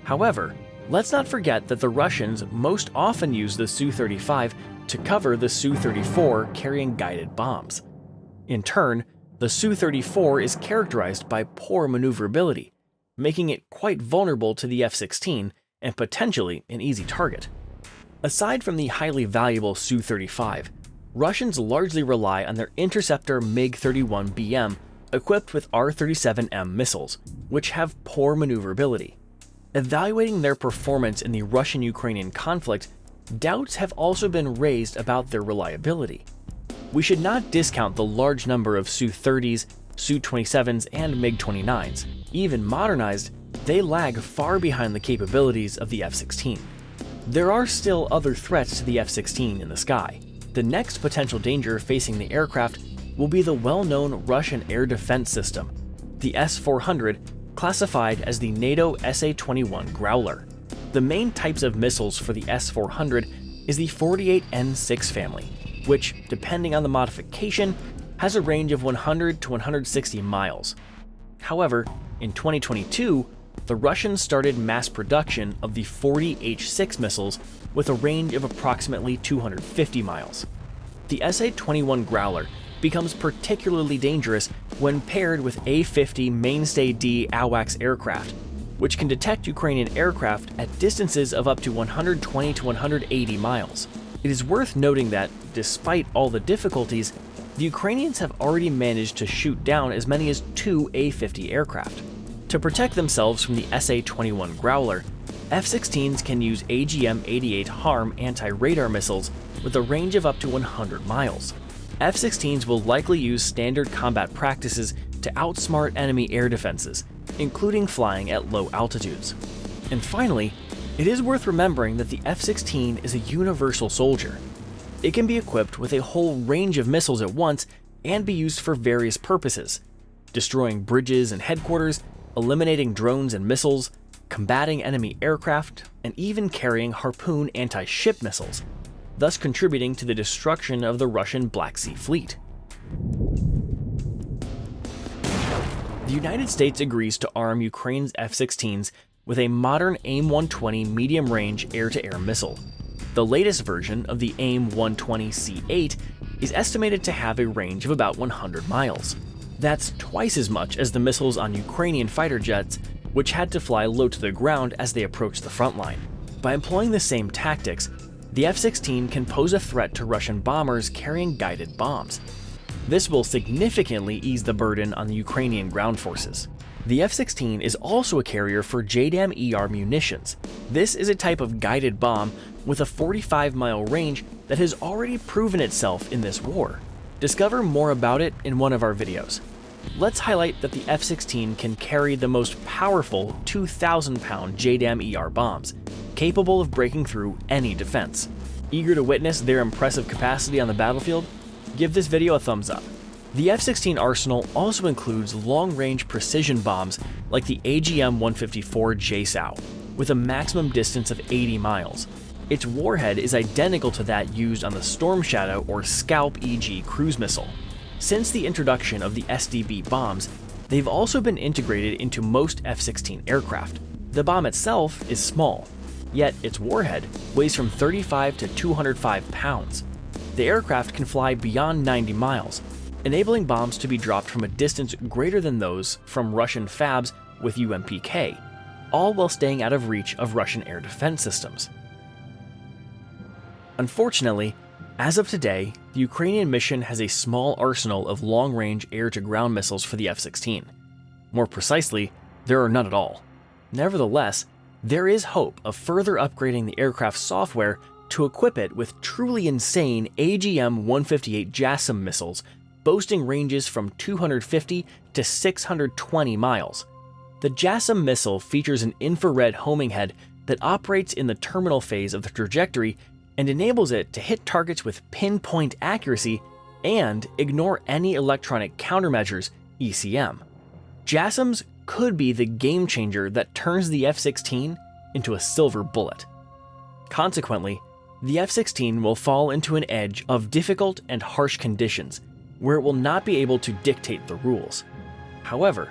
However, let's not forget that the Russians most often use the Su-35 to cover the Su-34 carrying guided bombs. In turn, the Su-34 is characterized by poor maneuverability, making it quite vulnerable to the F-16 and potentially an easy target. Aside from the highly valuable Su-35, Russians largely rely on their interceptor MiG-31BM equipped with R-37M missiles, which have poor maneuverability. Evaluating their performance in the Russian-Ukrainian conflict, doubts have also been raised about their reliability. We should not discount the large number of Su-30s, Su-27s, and MiG-29s. Even modernized, they lag far behind the capabilities of the F-16. There are still other threats to the F-16 in the sky. The next potential danger facing the aircraft will be the well-known Russian air defense system, the S-400, classified as the NATO SA-21 Growler. The main types of missiles for the S-400 is the 48N6 family, which, depending on the modification, has a range of 100 to 160 miles. However, in 2022, the Russians started mass production of the 40H6 missiles with a range of approximately 250 miles. The SA-21 Growler becomes particularly dangerous when paired with A-50 Mainstay D AWACS aircraft, which can detect Ukrainian aircraft at distances of up to 120 to 180 miles. It is worth noting that, despite all the difficulties, the Ukrainians have already managed to shoot down as many as 2 A-50 aircraft. To protect themselves from the SA-21 Growler, F-16s can use AGM-88 HARM anti-radar missiles with a range of up to 100 miles. F-16s will likely use standard combat practices to outsmart enemy air defenses, including flying at low altitudes. And finally, it is worth remembering that the F-16 is a universal soldier. It can be equipped with a whole range of missiles at once and be used for various purposes, destroying bridges and headquarters, eliminating drones and missiles, combating enemy aircraft, and even carrying Harpoon anti-ship missiles, thus contributing to the destruction of the Russian Black Sea Fleet. The United States agrees to arm Ukraine's F-16s with a modern AIM-120 medium-range air-to-air missile. The latest version of the AIM-120C8 is estimated to have a range of about 100 miles. That's twice as much as the missiles on Ukrainian fighter jets, which had to fly low to the ground as they approached the front line. By employing the same tactics, the F-16 can pose a threat to Russian bombers carrying guided bombs. This will significantly ease the burden on the Ukrainian ground forces. The F-16 is also a carrier for JDAM-ER munitions. This is a type of guided bomb with a 45-mile range that has already proven itself in this war. Discover more about it in one of our videos. Let's highlight that the F-16 can carry the most powerful 2,000-pound JDAM-ER bombs, capable of breaking through any defense. Eager to witness their impressive capacity on the battlefield? Give this video a thumbs up. The F-16 arsenal also includes long-range precision bombs like the AGM-154 JSOW, with a maximum distance of 80 miles. Its warhead is identical to that used on the Storm Shadow or Scalp EG cruise missile. Since the introduction of the SDB bombs, they've also been integrated into most F-16 aircraft. The bomb itself is small, yet its warhead weighs from 35 to 205 pounds. The aircraft can fly beyond 90 miles, enabling bombs to be dropped from a distance greater than those from Russian FABs with UMPK, all while staying out of reach of Russian air defense systems. Unfortunately, as of today, the Ukrainian mission has a small arsenal of long-range air-to-ground missiles for the F-16. More precisely, there are none at all. Nevertheless, there is hope of further upgrading the aircraft's software to equip it with truly insane AGM-158 JASSM missiles, boasting ranges from 250 to 620 miles. The JASSM missile features an infrared homing head that operates in the terminal phase of the trajectory and enables it to hit targets with pinpoint accuracy and ignore any electronic countermeasures, ECM. JASSMs could be the game changer that turns the F-16 into a silver bullet. Consequently, the F-16 will fall into an edge of difficult and harsh conditions, where it will not be able to dictate the rules. However,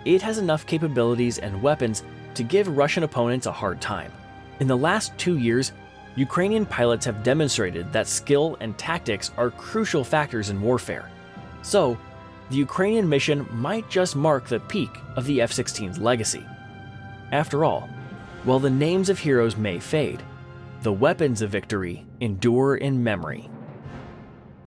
it has enough capabilities and weapons to give Russian opponents a hard time. In the last 2 years, Ukrainian pilots have demonstrated that skill and tactics are crucial factors in warfare. So, the Ukrainian mission might just mark the peak of the F-16's legacy. After all, while the names of heroes may fade, the weapons of victory endure in memory.